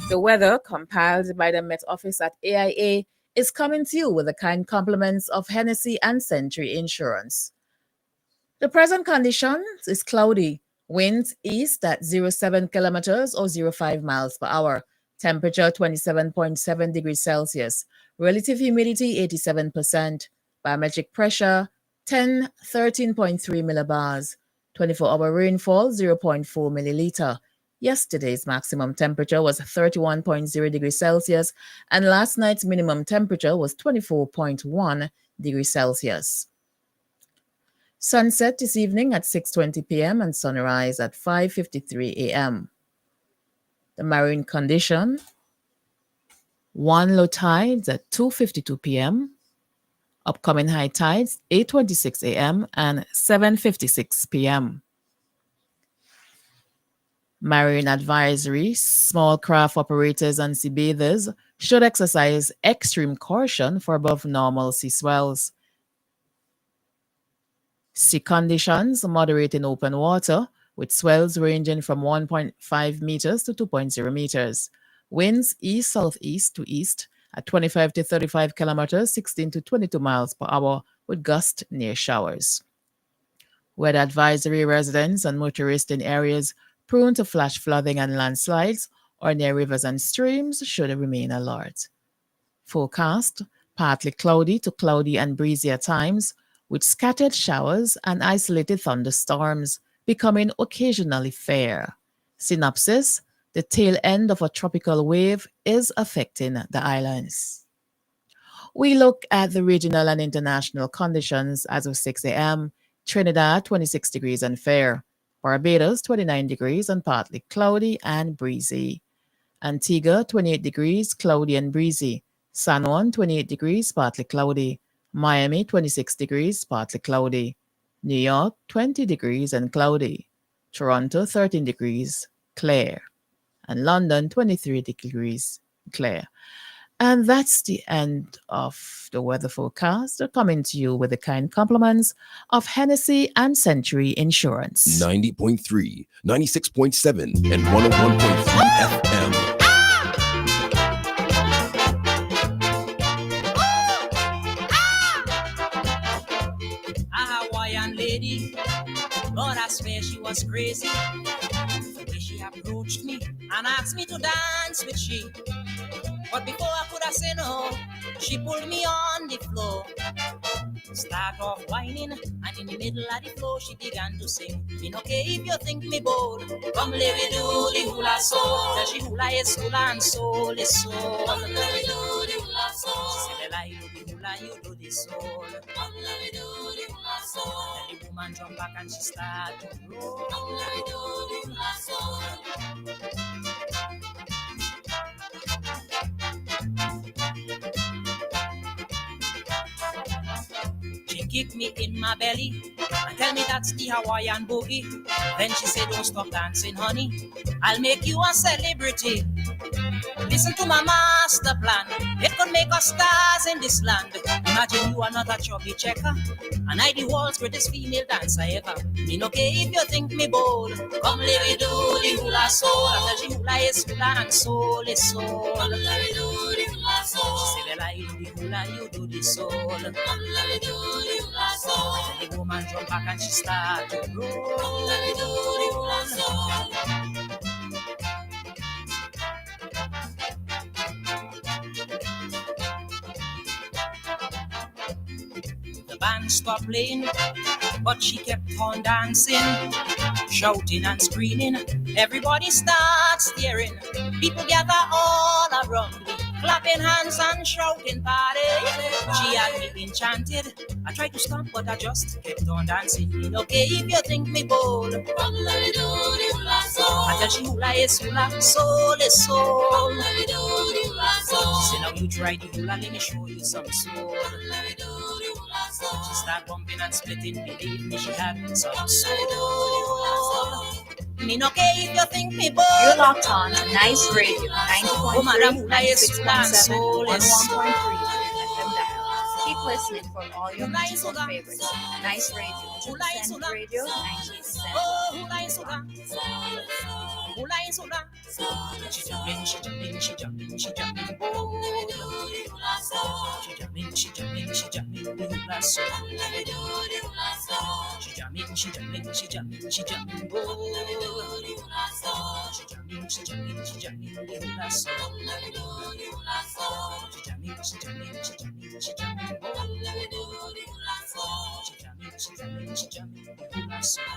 [SPEAKER 9] The weather compiled by the Met Office at AIA is coming to you with the kind compliments of Hennessy and Century Insurance. The present conditions is cloudy. Winds east at 07 kilometers or 05 miles per hour. Temperature 27.7 degrees Celsius. Relative humidity 87%. Barometric pressure 13.3 millibars. 24-hour rainfall 0.4 milliliter. Yesterday's maximum temperature was 31.0 degrees Celsius and last night's minimum temperature was 24.1 degrees Celsius. Sunset this evening at 6:20 p.m. and sunrise at 5:53 a.m. The marine condition: 1 low tides at 2:52 p.m. Upcoming high tides 8:26 a.m. and 7:56 p.m. Marine advisory: small craft operators and sea bathers should exercise extreme caution for above normal sea swells. Sea conditions: moderate in open water, with swells ranging from 1.5 meters to 2.0 meters. Winds east-southeast to east at 25 to 35 kilometers, 16 to 22 miles per hour, with gust near showers. Weather advisory: residents and motorists in areas prone to flash flooding and landslides or near rivers and streams should remain alert. Forecast: partly cloudy to cloudy and breezy at times, with scattered showers and isolated thunderstorms, becoming occasionally fair. Synopsis: the tail end of a tropical wave is affecting the islands. We look at the regional and international conditions as of 6 a.m. Trinidad 26 degrees and fair. Barbados 29 degrees and partly cloudy and breezy. Antigua 28 degrees, cloudy and breezy. San Juan 28 degrees, partly cloudy. Miami 26 degrees, partly cloudy. New York 20 degrees and cloudy. Toronto 13 degrees, clear. And London 23 degrees, clear. And that's the end of the weather forecast, coming to you with the kind compliments of Hennessy and Century Insurance.
[SPEAKER 6] 90.3, 96.7, and 101.3 FM.
[SPEAKER 10] A Hawaiian lady, Lord, I swear she was crazy. The way she approached me and asked me to dance with she. But before I could have said no, she pulled me on the floor. Start off whining, and in the middle of the floor she began to sing. Me no care if you think me bold, come let me do the hula soul. Tell she hula is hula and soul is soul. Come let me do the hula soul. She said, well, I do the hula, you do the soul. Come let me do the hula soul. Then the woman jump back and she start to roll. Come let me do the hula soul. She kicked me in my belly and tell me that's the Hawaiian boogie. Then she said, don't stop dancing, honey. I'll make you a celebrity. Listen to my master plan. It could make us stars in this land. Imagine you another chubby checker, and I the world's greatest female dancer ever. Me no care if you think me bold. Come let me do the hula soul. I tell you hula is hula and soul is soul. Come let me do the hula soul. She say, well, I do the hula, you do the soul. Come let me do the hula soul. And the woman jump back and she start to roll. Come let me do the hula soul. The band stopped playing, but she kept on dancing, shouting and screaming. Everybody starts staring. People gather all around me, clapping hands and shouting party. She had me enchanted. I tried to stop, but I just kept on dancing. Okay, if you think me bold, come let me do the hula soul. I tell she hula is hula, soul is soul. Come let me do the hula soul. She said, now you try the hula, let me show you some soul. Come let me do the hula soul. She started bumping and splitting, believe me, she had some soul. Me no care if you think me bold.
[SPEAKER 7] You're locked on to Nice Radio, 90.3, 96.7, 101.3 FM dial. Keep listening for all your musical favorites. Nice Radio, 2% Radio, 90%.
[SPEAKER 10] hula is hula. She jamming, she jamming, she jamming, she jamming, oh. She jamming, she jamming, she jamming, the hula so. She jamming, she jamming, she jamming, she jamming, oh. She jamming, she jamming, she jamming, the hula so. She jamming, she jamming, she jamming, she jamming, oh. She jamming, she jamming, she jamming, the hula so.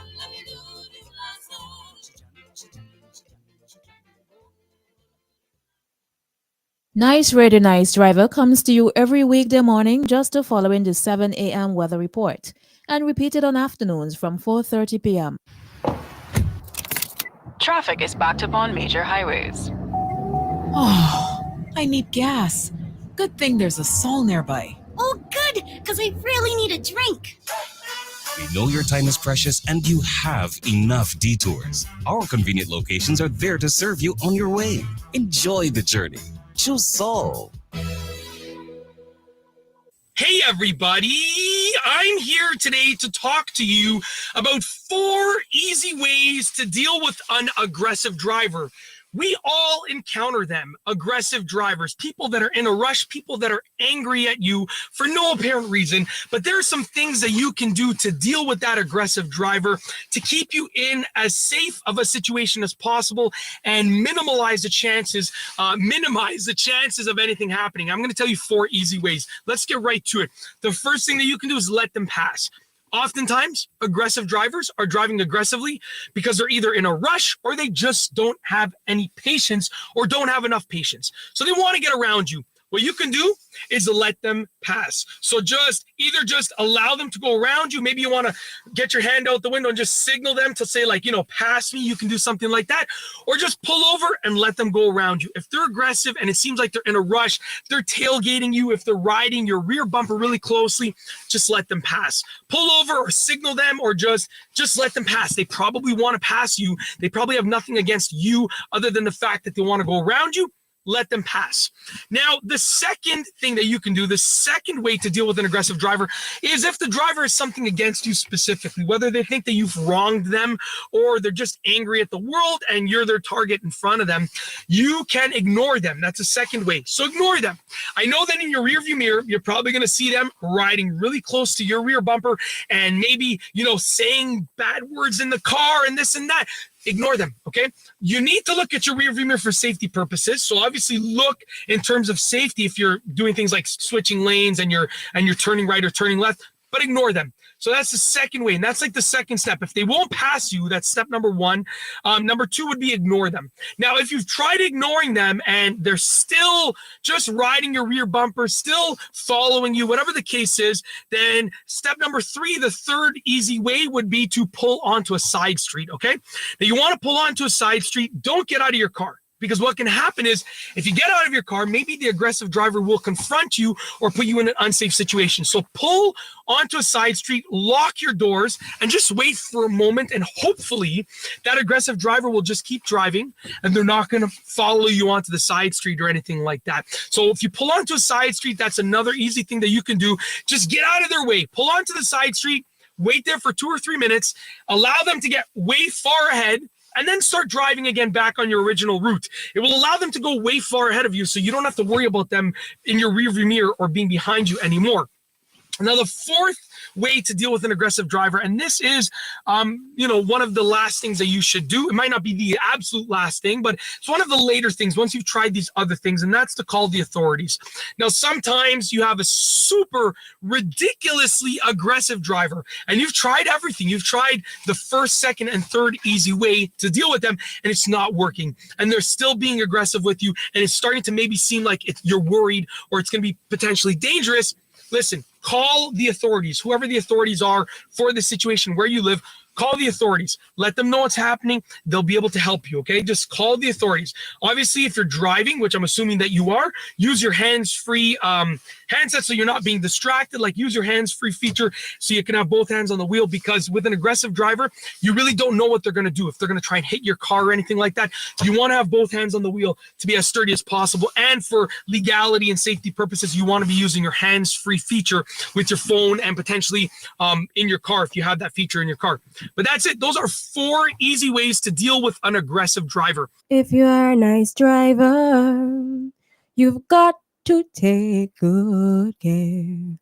[SPEAKER 8] Nice Radio Nice Driver comes to you every weekday morning just to following the 7 a.m. weather report and repeated on afternoons from 4:30 p.m.
[SPEAKER 11] Traffic is backed up on major highways.
[SPEAKER 12] Oh, I need gas. Good thing there's a Sol nearby.
[SPEAKER 14] Oh, good, because I really need a drink.
[SPEAKER 24] We know your time is precious and you have enough detours. Our convenient locations are there to serve you on your way. Enjoy the journey. Choose Sol.
[SPEAKER 25] Hey everybody, I'm here today to talk to you about 4 easy ways to deal with an aggressive driver. We all encounter them, aggressive drivers, people that are in a rush, people that are angry at you for no apparent reason. But there are some things that you can do to deal with that aggressive driver to keep you in as safe of a situation as possible and minimize the chances of anything happening. I'm going to tell you 4 easy ways. Let's get right to it. The first thing that you can do is let them pass. Oftentimes, aggressive drivers are driving aggressively because they're either in a rush or they just don't have any patience or don't have enough patience. So they want to get around you. What you can do is let them pass. So just allow them to go around you. Maybe you want to get your hand out the window and just signal them to say, like, pass me. You can do something like that. Or just pull over and let them go around you. If they're aggressive and it seems like they're in a rush, they're tailgating you, if they're riding your rear bumper really closely, just let them pass. Pull over or signal them or just let them pass. They probably want to pass you. They probably have nothing against you other than the fact that they want to go around you. Let them pass. Now, the second thing that you can do, the second way to deal with an aggressive driver is if the driver has something against you specifically, whether they think that you've wronged them or they're just angry at the world and you're their target in front of them, you can ignore them. That's a second way. So ignore them. I know that in your rearview mirror, you're probably going to see them riding really close to your rear bumper and maybe, saying bad words in the car and this and that. Ignore them, okay? You need to look at your rearview mirror for safety purposes. So obviously look in terms of safety if you're doing things like switching lanes and you're turning right or turning left, but ignore them. So that's the second way, and that's like the second step. If they won't pass you, that's step number 1. Number 2 would be ignore them. Now, if you've tried ignoring them and they're still just riding your rear bumper, still following you, whatever the case is, then step number 3, the third easy way would be to pull onto a side street, okay? Now, you want to pull onto a side street, don't get out of your car. Because what can happen is if you get out of your car, maybe the aggressive driver will confront you or put you in an unsafe situation. So pull onto a side street, lock your doors, and just wait for a moment. And hopefully that aggressive driver will just keep driving and they're not going to follow you onto the side street or anything like that. So if you pull onto a side street, that's another easy thing that you can do. Just get out of their way. Pull onto the side street, wait there for 2 or 3 minutes, allow them to get way far ahead, and then start driving again back on your original route. It will allow them to go way far ahead of you so you don't have to worry about them in your rearview mirror or being behind you anymore. Now, the fourth way to deal with an aggressive driver, and this is, one of the last things that you should do. It might not be the absolute last thing, but it's one of the later things once you've tried these other things, and that's to call the authorities. Now, sometimes you have a super ridiculously aggressive driver, and you've tried everything. You've tried the first, second, and third easy way to deal with them, and it's not working. And they're still being aggressive with you, and it's starting to maybe seem like you're worried or it's going to be potentially dangerous. Listen, call the authorities, whoever the authorities are for the situation where you live. Call the authorities. Let them know what's happening. They'll be able to help you, okay? Just call the authorities. Obviously, if you're driving, which I'm assuming that you are, use your hands-free handset so you're not being distracted. Like, use your hands-free feature so you can have both hands on the wheel, because with an aggressive driver, you really don't know what they're going to do. If they're going to try and hit your car or anything like that, you want to have both hands on the wheel to be as sturdy as possible. And for legality and safety purposes, you want to be using your hands-free feature with your phone and potentially in your car if you have that feature in your car. But that's it. Those are 4 easy ways to deal with an aggressive driver.
[SPEAKER 13] If you are a nice driver, you've got to take good care.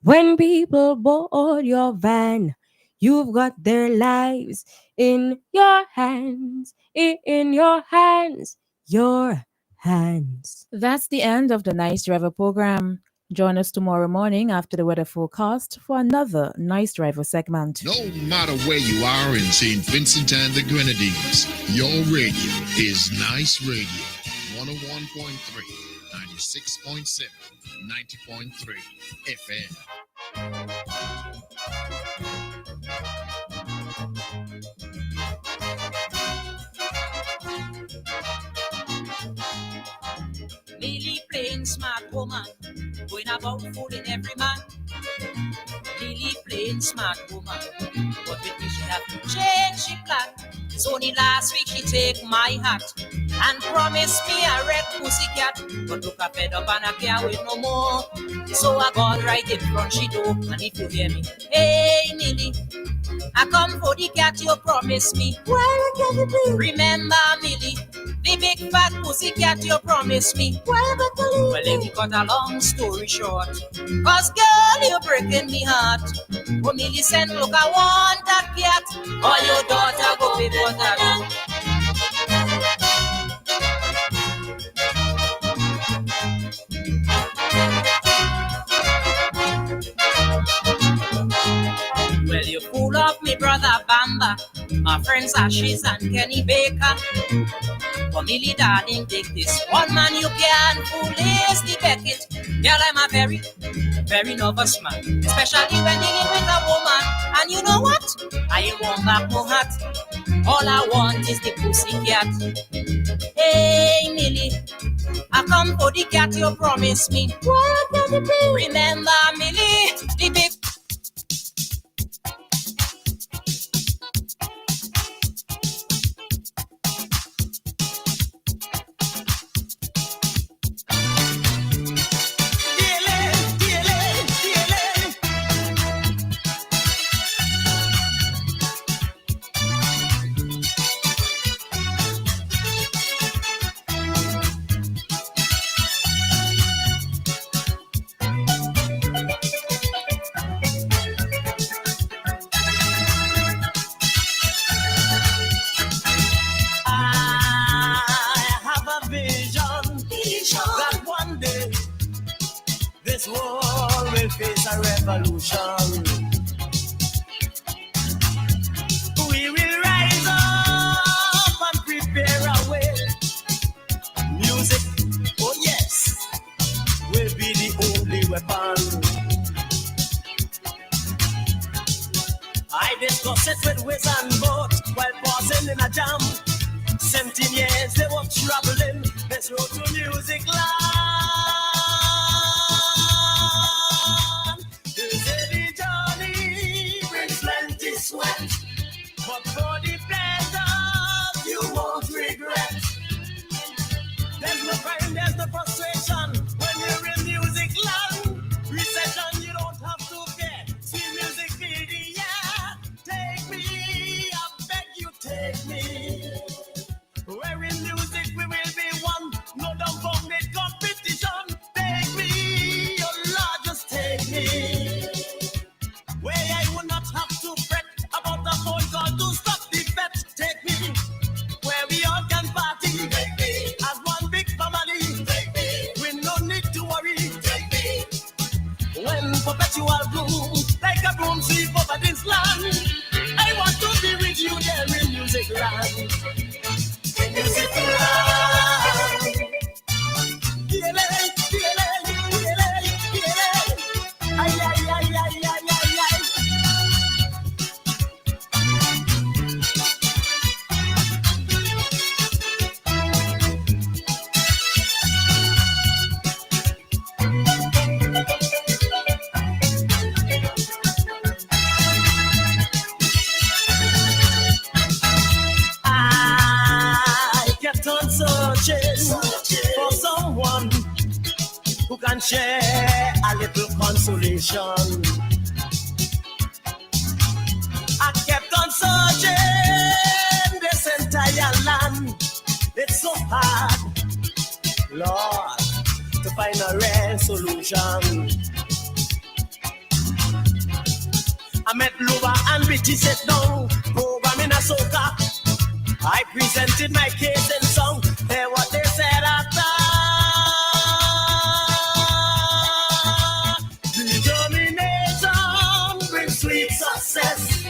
[SPEAKER 13] When people board your van, you've got their lives in your hands, in your hands, your hands.
[SPEAKER 8] That's the end of the Nice Driver program. Join us tomorrow morning after the weather forecast for another Nice Driver segment.
[SPEAKER 15] No matter where you are in St. Vincent and the Grenadines, your radio is Nice Radio. 101.3, 96.7, 90.3 FM.
[SPEAKER 10] Lily plain smart woman, going about fooling every man. Lily plain smart woman, but with me she have to change she plan. It's only last week she take my hat and promised me a red pussycat. But look a fed up and I can't wait no more. So I gone right in front she door. And if you hear me, hey Millie, I come for the cat you promised me. Where can it be? Remember Millie, the big fat pussycat you promised me. Well, let me cut a long story short, cause girl, you're breaking me heart. Oh, Millicent, look, I want that cat. Or your daughter go with what I do. Well, you fool up me brother Bamba, my friends Ashes and Kenny Baker. For Millie darling, take this one man you can't fool is the Beckett. Girl, I'm a very, very nervous man, especially when dealing with a woman. And you know what? I ain't want back no hat. All I want is the pussycat. Hey Millie, I come for the cat you promised me. What can it be? Remember Millie, the big. This world will face a revolution. We will rise up and prepare our way. Music, oh yes, will be the only weapon. I discuss it with Wiz and Boat while pausing in a jam. 17 years they were traveling this road to music land. Sweat, but for the pleasure you won't regret. There's no pain, there's no frustration when you're in music land. Recession, you don't have to fear. See music fill the air. Take me, I beg you, take me. Where in music we will be one. No dumb-founded competition. Take me, your Lord, just take me. Where I will not have to fret about a phone call to stop the bet. Take me where we all can party. Take me as one big family. Take me with no need to worry. Take me when perpetual bloom like a broom sweep over this land. I want to be with you there in music land. In music land. Ay, ay, ay, ay, ay, ay, ay. For someone who can share a little consolation. I kept on imagine this entire land. It's so hard, Lord, to find a resolution. I met Luba and Richie sit down, program in a soca. I presented my case in song. Hear what they said after. Determination brings sweet success,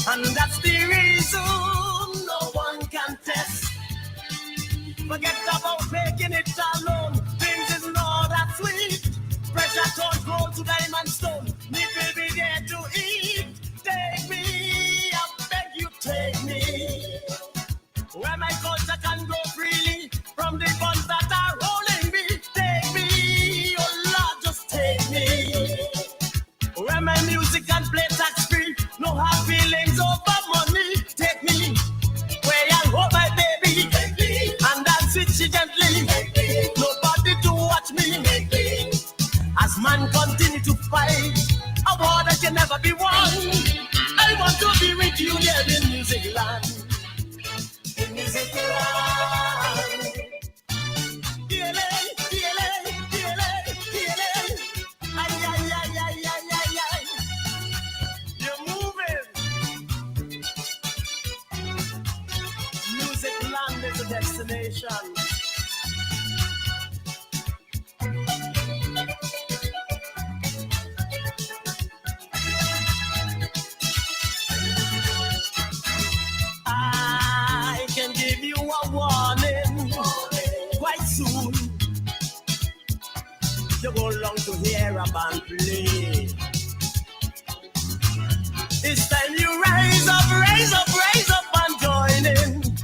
[SPEAKER 10] and that's the reason no one can test. Forget about making it alone. Things is not that sweet. Pressure turns gold to diamond stone. Meat will be there to eat. Take me, I beg you, take me. Where my culture can grow freely from the guns that are rolling me. Take me, oh Lord, just take me. Where my music can play tax free. No hard feelings over money. Take me. Where I'll hold my baby. Take me. And dance with she gently. Take me. Nobody to watch me. Take me. As man continue to fight, a war that can never be won. I want to be with you there in music land. In music land. DLA, DLA, DLA, DLA. Ay, ay, ay, ay, ay, ay, ay. You're moving. Music land is the destination. I can give you a warning. Quite soon you go long to hear a band play. It's time you rise up, rise up, rise up and join in.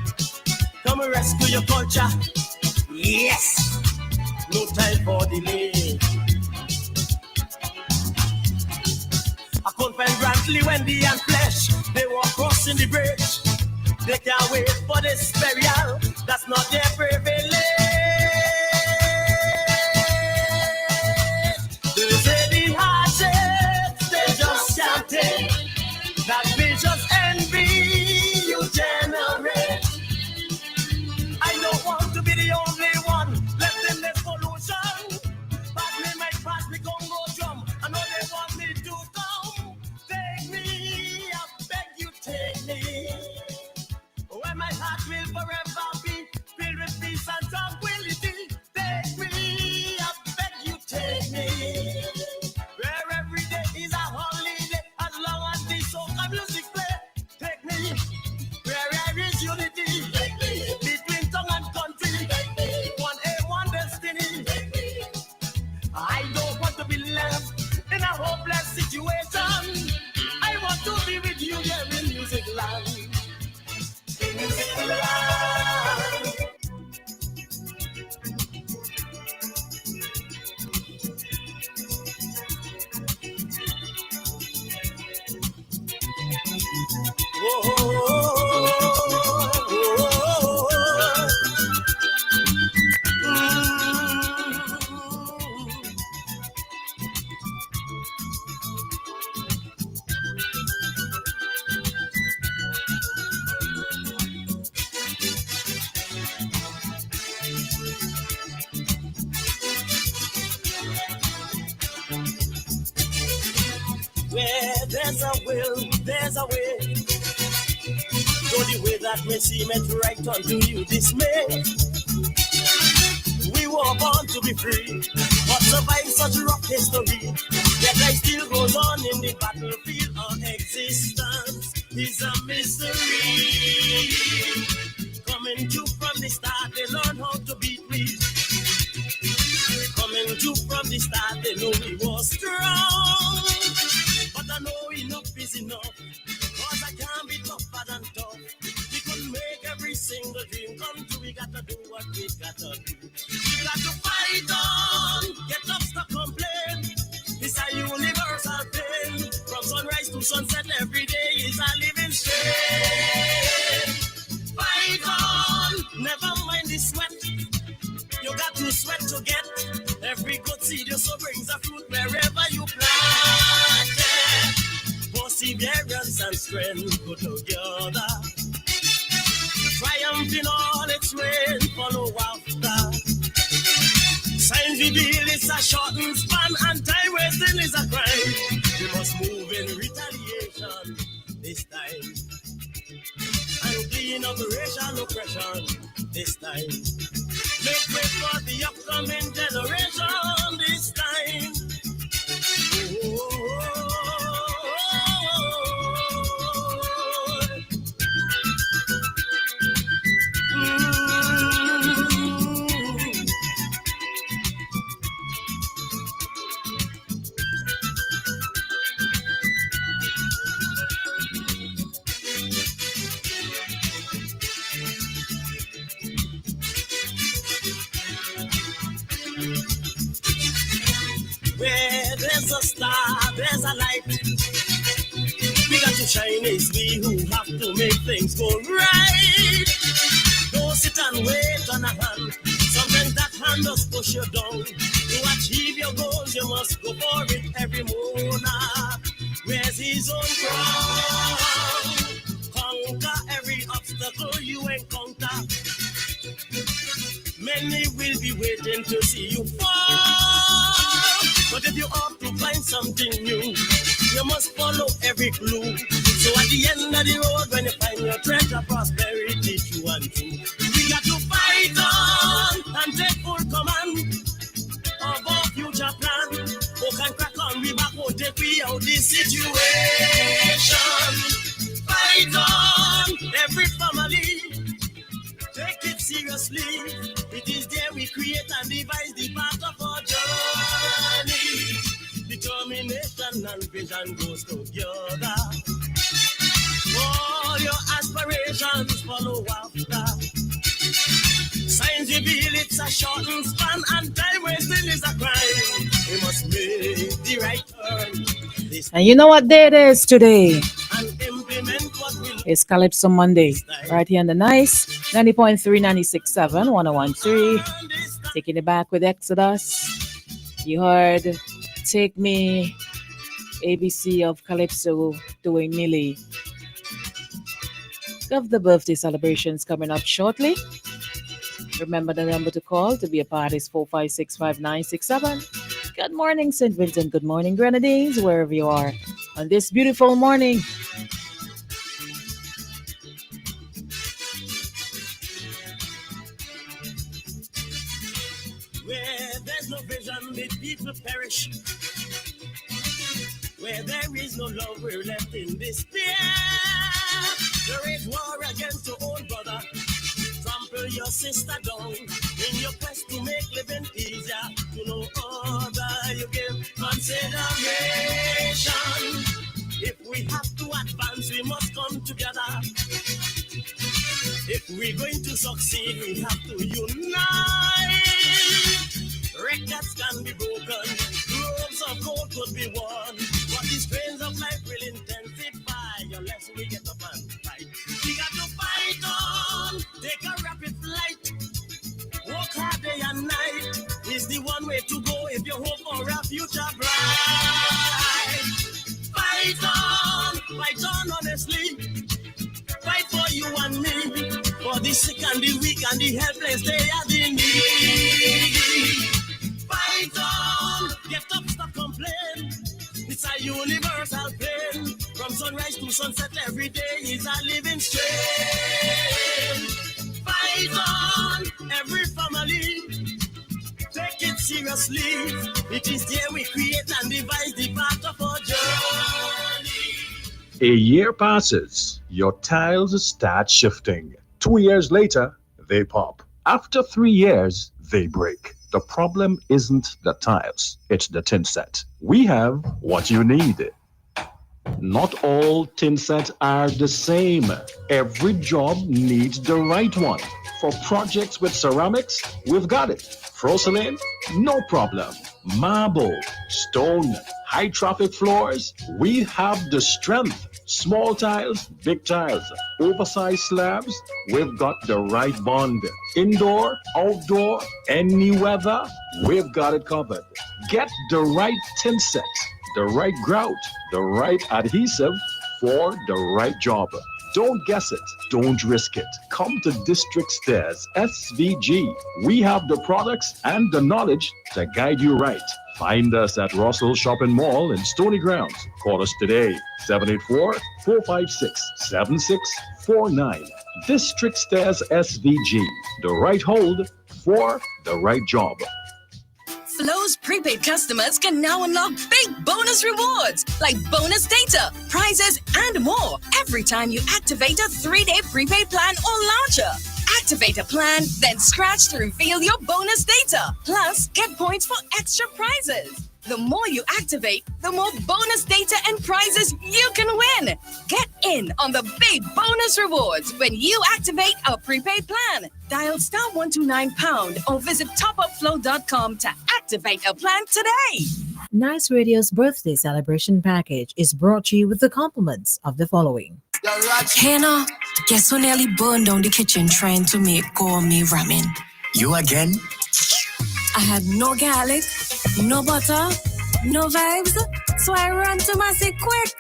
[SPEAKER 10] Come and rescue your culture. Yes, no time for delay. I couldn't find Brantley, Wendy and Flesh. They were crossing the bridge. They can't wait for this burial. That's not their privilege. They say the hardships, they just can't take. That vicious envy you generate. I don't want to be the only one left in this pollution. Pass me my Congo drum. I know they want me to come. Take me, I beg you, take me. Where my heart will forever be filled with peace and tranquility. Take me, I beg you, take me. Where every day is a holiday as long as the soca music play. Take me, where there is unity. Take me, between tongue and country. Take me, one aim, one destiny. Take me, I don't want to be left in a hopeless situation. I want to be with you here in music land. Where there's a will, there's a way. Though the way that may seem it right unto you dismay. We were born to be free, but survive such rough history. Yet life still goes on in the battlefield of existence. Is a mystery. Coming to from the start, they learn how to beat me. Coming to from the start, they know we were strong. But I know enough is enough, cause I can't be tougher than tough. We could make every single dream come true. We gotta do what we gotta do. We got to fight on, get up, stop, complain. It's a universal thing. From sunrise to sunset, every day is a living strain. Fight on, never mind the sweat. You got to sweat to get every good seed you sow brings a fruit wherever you plant it. Perseverance and strength put together. Triumph in all its reign, follow after. Signs reveal it's a shortened span, and time wasting is a crime. We must move in retaliation this time, and clean operation oppression this time. Make way for the upcoming generation this time. Where there's a star, there's a light. We got to shine, it's we who have to make things go right. Don't sit and wait on a hand. Sometimes that hand just push you down. To achieve your goals, you must go for it. Every monarch wears his own crown. Conquer every obstacle you encounter. Many will be waiting to see you fall. But if you ought to find something new, you must follow every clue. So at the end of the road, when you find your treasure, prosperity, true and true, we got to fight on and take full command of our future plan. Who can crack on, we back, who take we out this situation. Fight on, every family, take it seriously. It is there we create and devise the path of our journey. Determination and vision goes together. All your aspirations follow after. Signs reveal it's a shortened span, and time wasting is a crime. We must make the right turn.
[SPEAKER 9] And you know what day it is today? It's Calypso Monday, right here on the Nice 90.3, 96.7, 101.3. Taking it back with Exodus. You heard Take Me, ABC of Calypso doing Millie. Of the birthday celebrations coming up shortly. Remember the number to call to be a part is 4565967. Good morning, St. Vincent. Good morning, Grenadines, wherever you are on this beautiful morning.
[SPEAKER 10] Where there's no vision, the people perish. Where there is no love, we're left in despair. There is war against your own brother. Trample your sister down in your quest to make living easier. To no other you give consideration. If we have to advance, we must come together. If we're going to succeed, we have to unite. Records can be broken, roads of gold could be won, but the strains of life will intensify unless we get up and fight. We got to fight on, take a rapid flight, work hard day and night. Is the one way to go if you hope for a future bright. Fight on honestly. Fight for you and me, for the sick and the weak and the helpless, they are the needy. Fight on, get up, stop complain. It's a universal pain. From sunrise to sunset, every day is a living strain. Fight on, every family, take it seriously. It is there we create and devise the path of our journey.
[SPEAKER 16] A year passes, your tiles start shifting. 2 years later, they pop. After 3 years, they break. The problem isn't the tiles, it's the tin set. We have what you need. Not all tin sets are the same. Every job needs the right one. For projects with ceramics, we've got it. Porcelain, no problem. Marble, stone, high traffic floors, we have the strength. Small tiles, big tiles, oversized slabs, we've got the right bond. Indoor, outdoor, any weather, we've got it covered. Get the right tin set, the right grout, the right adhesive for the right job. Don't guess it. Don't risk it. Come to District Stairs SVG. We have the products and the knowledge to guide you right. Find us at Russell Shopping Mall in Stony Grounds. Call us today, 784-456-7649. District Stairs SVG. The right hold for the right job.
[SPEAKER 14] Flo's prepaid customers can now unlock big bonus rewards like bonus data, prizes, and more every time you activate a 3-day prepaid plan or launcher. Activate a plan, then scratch to reveal your bonus data. Plus, get points for extra prizes. The more you activate, the more bonus data and prizes you can win. Get in on the big bonus rewards when you activate a prepaid plan. Dial *129# or visit topupflow.com to activate a plan today.
[SPEAKER 12] Nice Radio's birthday celebration package is brought to you with the compliments of the following.
[SPEAKER 18] Hannah, guess who nearly burned down the kitchen trying to make gourmet ramen?
[SPEAKER 19] You again?
[SPEAKER 18] I had no garlic, no butter, no vibes, so I ran to Massey quick.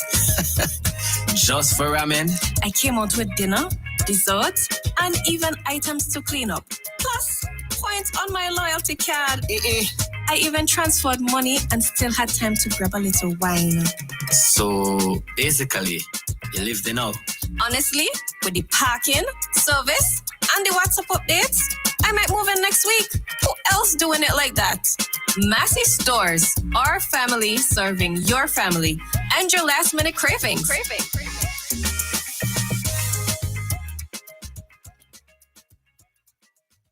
[SPEAKER 19] Just for ramen?
[SPEAKER 18] I came out with dinner, dessert, and even items to clean up. Plus, points on my loyalty card. I even transferred money and still had time to grab a little wine.
[SPEAKER 19] So, basically, you lived in out.
[SPEAKER 18] Honestly, with the parking, service, and the WhatsApp updates, I might move in next week. Who else doing it like that? Massey Stores, our family serving your family and your last minute cravings.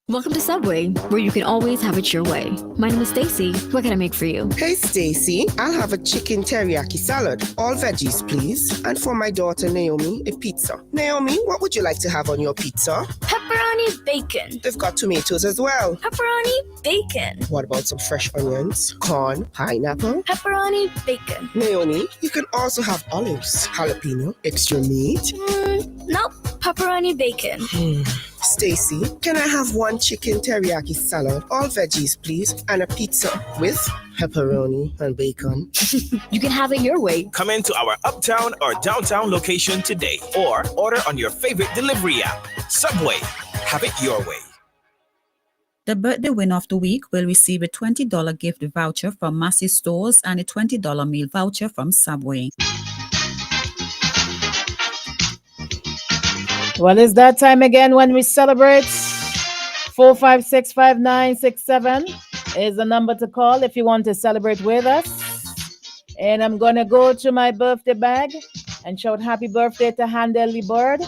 [SPEAKER 20] Welcome to Subway, where you can always have it your way. My name is Stacy. What can I make for you?
[SPEAKER 21] Hey, Stacy. I'll have a chicken teriyaki salad. All veggies, please. And for my daughter, Naomi, a pizza. Naomi, what would you like to have on your pizza?
[SPEAKER 22] Pepperoni bacon.
[SPEAKER 21] They've got tomatoes as well.
[SPEAKER 22] Pepperoni bacon.
[SPEAKER 21] What about some fresh onions, corn, pineapple?
[SPEAKER 22] Pepperoni bacon.
[SPEAKER 21] Naomi, you can also have olives, jalapeno, extra meat.
[SPEAKER 22] Nope, pepperoni bacon.
[SPEAKER 21] Stacy, can I have one chicken teriyaki salad, all veggies, please, and a pizza with pepperoni and bacon?
[SPEAKER 20] You can have it your way.
[SPEAKER 26] Come into our uptown or downtown location today or order on your favorite delivery app. Subway, have it your way.
[SPEAKER 17] The birthday winner of the week will receive a $20 gift voucher from Massey Stores and a $20 meal voucher from Subway.
[SPEAKER 9] Well, it's that time again when we celebrate. 4565967 is the number to call if you want to celebrate with us. And I'm going to go to my birthday bag and shout happy birthday to Handel Lee Bird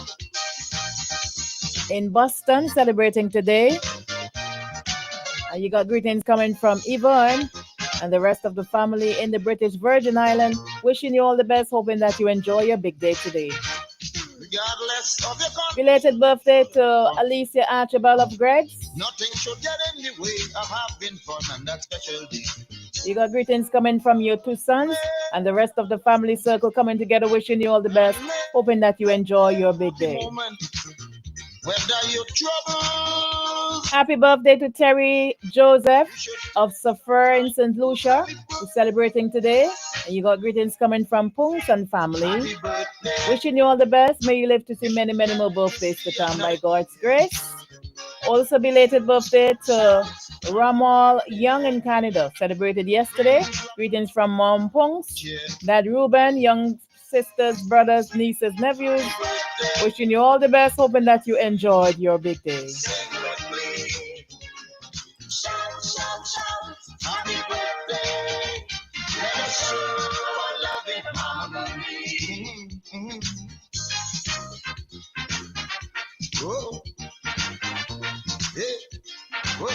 [SPEAKER 9] in Boston, celebrating today. You got greetings coming from Yvonne and the rest of the family in the British Virgin Islands. Wishing you all the best, hoping that you enjoy your big day today. Belated birthday to Alicia Archibald of Greg's.
[SPEAKER 27] Nothing should get in the way of having fun on that special day.
[SPEAKER 9] You got greetings coming from your two sons and the rest of the family circle coming together, wishing you all the best, hoping that you enjoy your big day. Happy birthday to Terry Joseph of Safar in St. Lucia, who's celebrating today. And you got greetings coming from Punks and family. Wishing you all the best. May you live to see many, many more birthdays to come by God's grace. Also belated birthday to Ramal Young in Canada, celebrated yesterday. Greetings from Mom Punks, Dad Ruben, young sisters, brothers, nieces, nephews. Wishing you all the best, hoping that you enjoyed your big day.
[SPEAKER 27] Happy birthday. Let us show our loving harmony. Whoa. Hey. Whoa.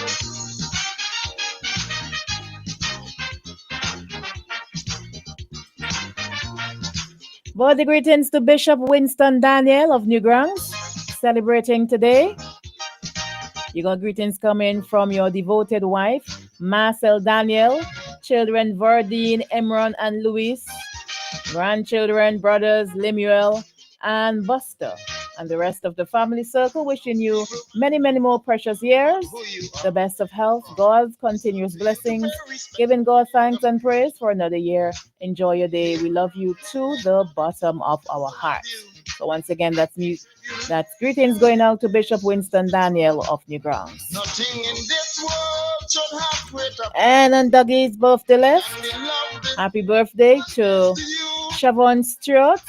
[SPEAKER 9] Birthday greetings to Bishop Winston Daniel of Newgrounds, celebrating today. You got greetings coming from your devoted wife, Marcel Daniel, children Verdine, Emron, and Luis, grandchildren, brothers Lemuel and Buster. and the rest of the family circle, wishing you many, many more precious years, the best of health, God's continuous blessings, giving God thanks and praise for another year. Enjoy your day. We love you to the bottom of our hearts. So once again, that's greetings going out to Bishop Winston Daniel of Newgrounds. And on Dougie's birthday list, happy birthday to Siobhan Stewart.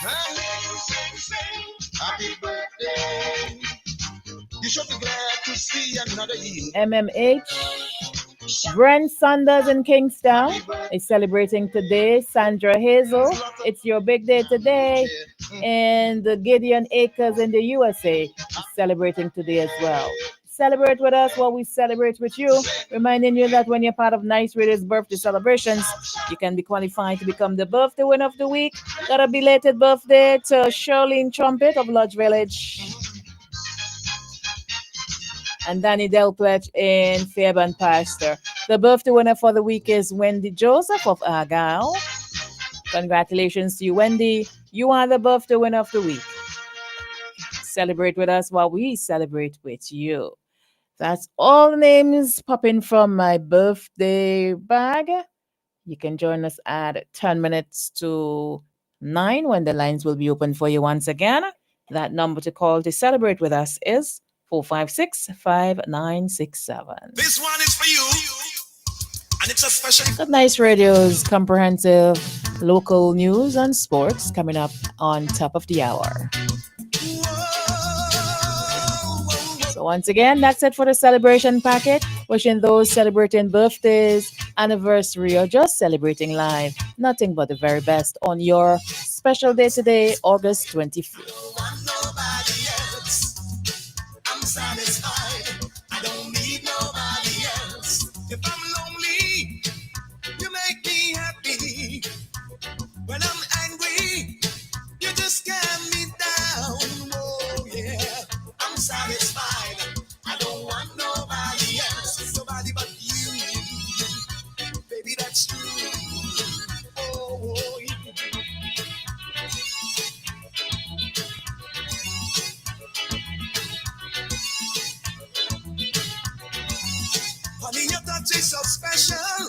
[SPEAKER 27] Happy birthday. You should be glad to see another year.
[SPEAKER 9] MMH. Brent Sanders in Kingstown is celebrating today. Sandra Hazel, it's your big day today. And Gideon Acres in the USA is celebrating today as well. Celebrate with us while we celebrate with you. Reminding you that when you're part of Nice Radio's birthday celebrations, you can be qualified to become the birthday winner of the week. Got a belated birthday to Charlene Trumpet of Lodge Village. And Danny Delpech in Fairbairn Pastor. The birthday winner for the week is Wendy Joseph of Argyle. Congratulations to you, Wendy. You are the birthday winner of the week. Celebrate with us while we celebrate with you. That's all the names popping from my birthday bag. You can join us at 10 minutes to 9 when the lines will be open for you once again. That number to call to celebrate with us is 456-5967.
[SPEAKER 10] This one is for you, and it's a special.
[SPEAKER 9] Good Nice Radio's comprehensive local news and sports coming up on top of the hour. So once again, that's it for the celebration packet. Wishing those celebrating birthdays, anniversary, or just celebrating life nothing but the very best on your special day today, August 25th.
[SPEAKER 10] I'm satisfied. I don't need nobody else. If I'm lonely, you make me happy. When I'm angry, you just calm me down. Oh yeah, I'm satisfied. I don't want nobody else. Nobody but you. Baby, that's true. Oh, yeah. Honey, your touch is so special.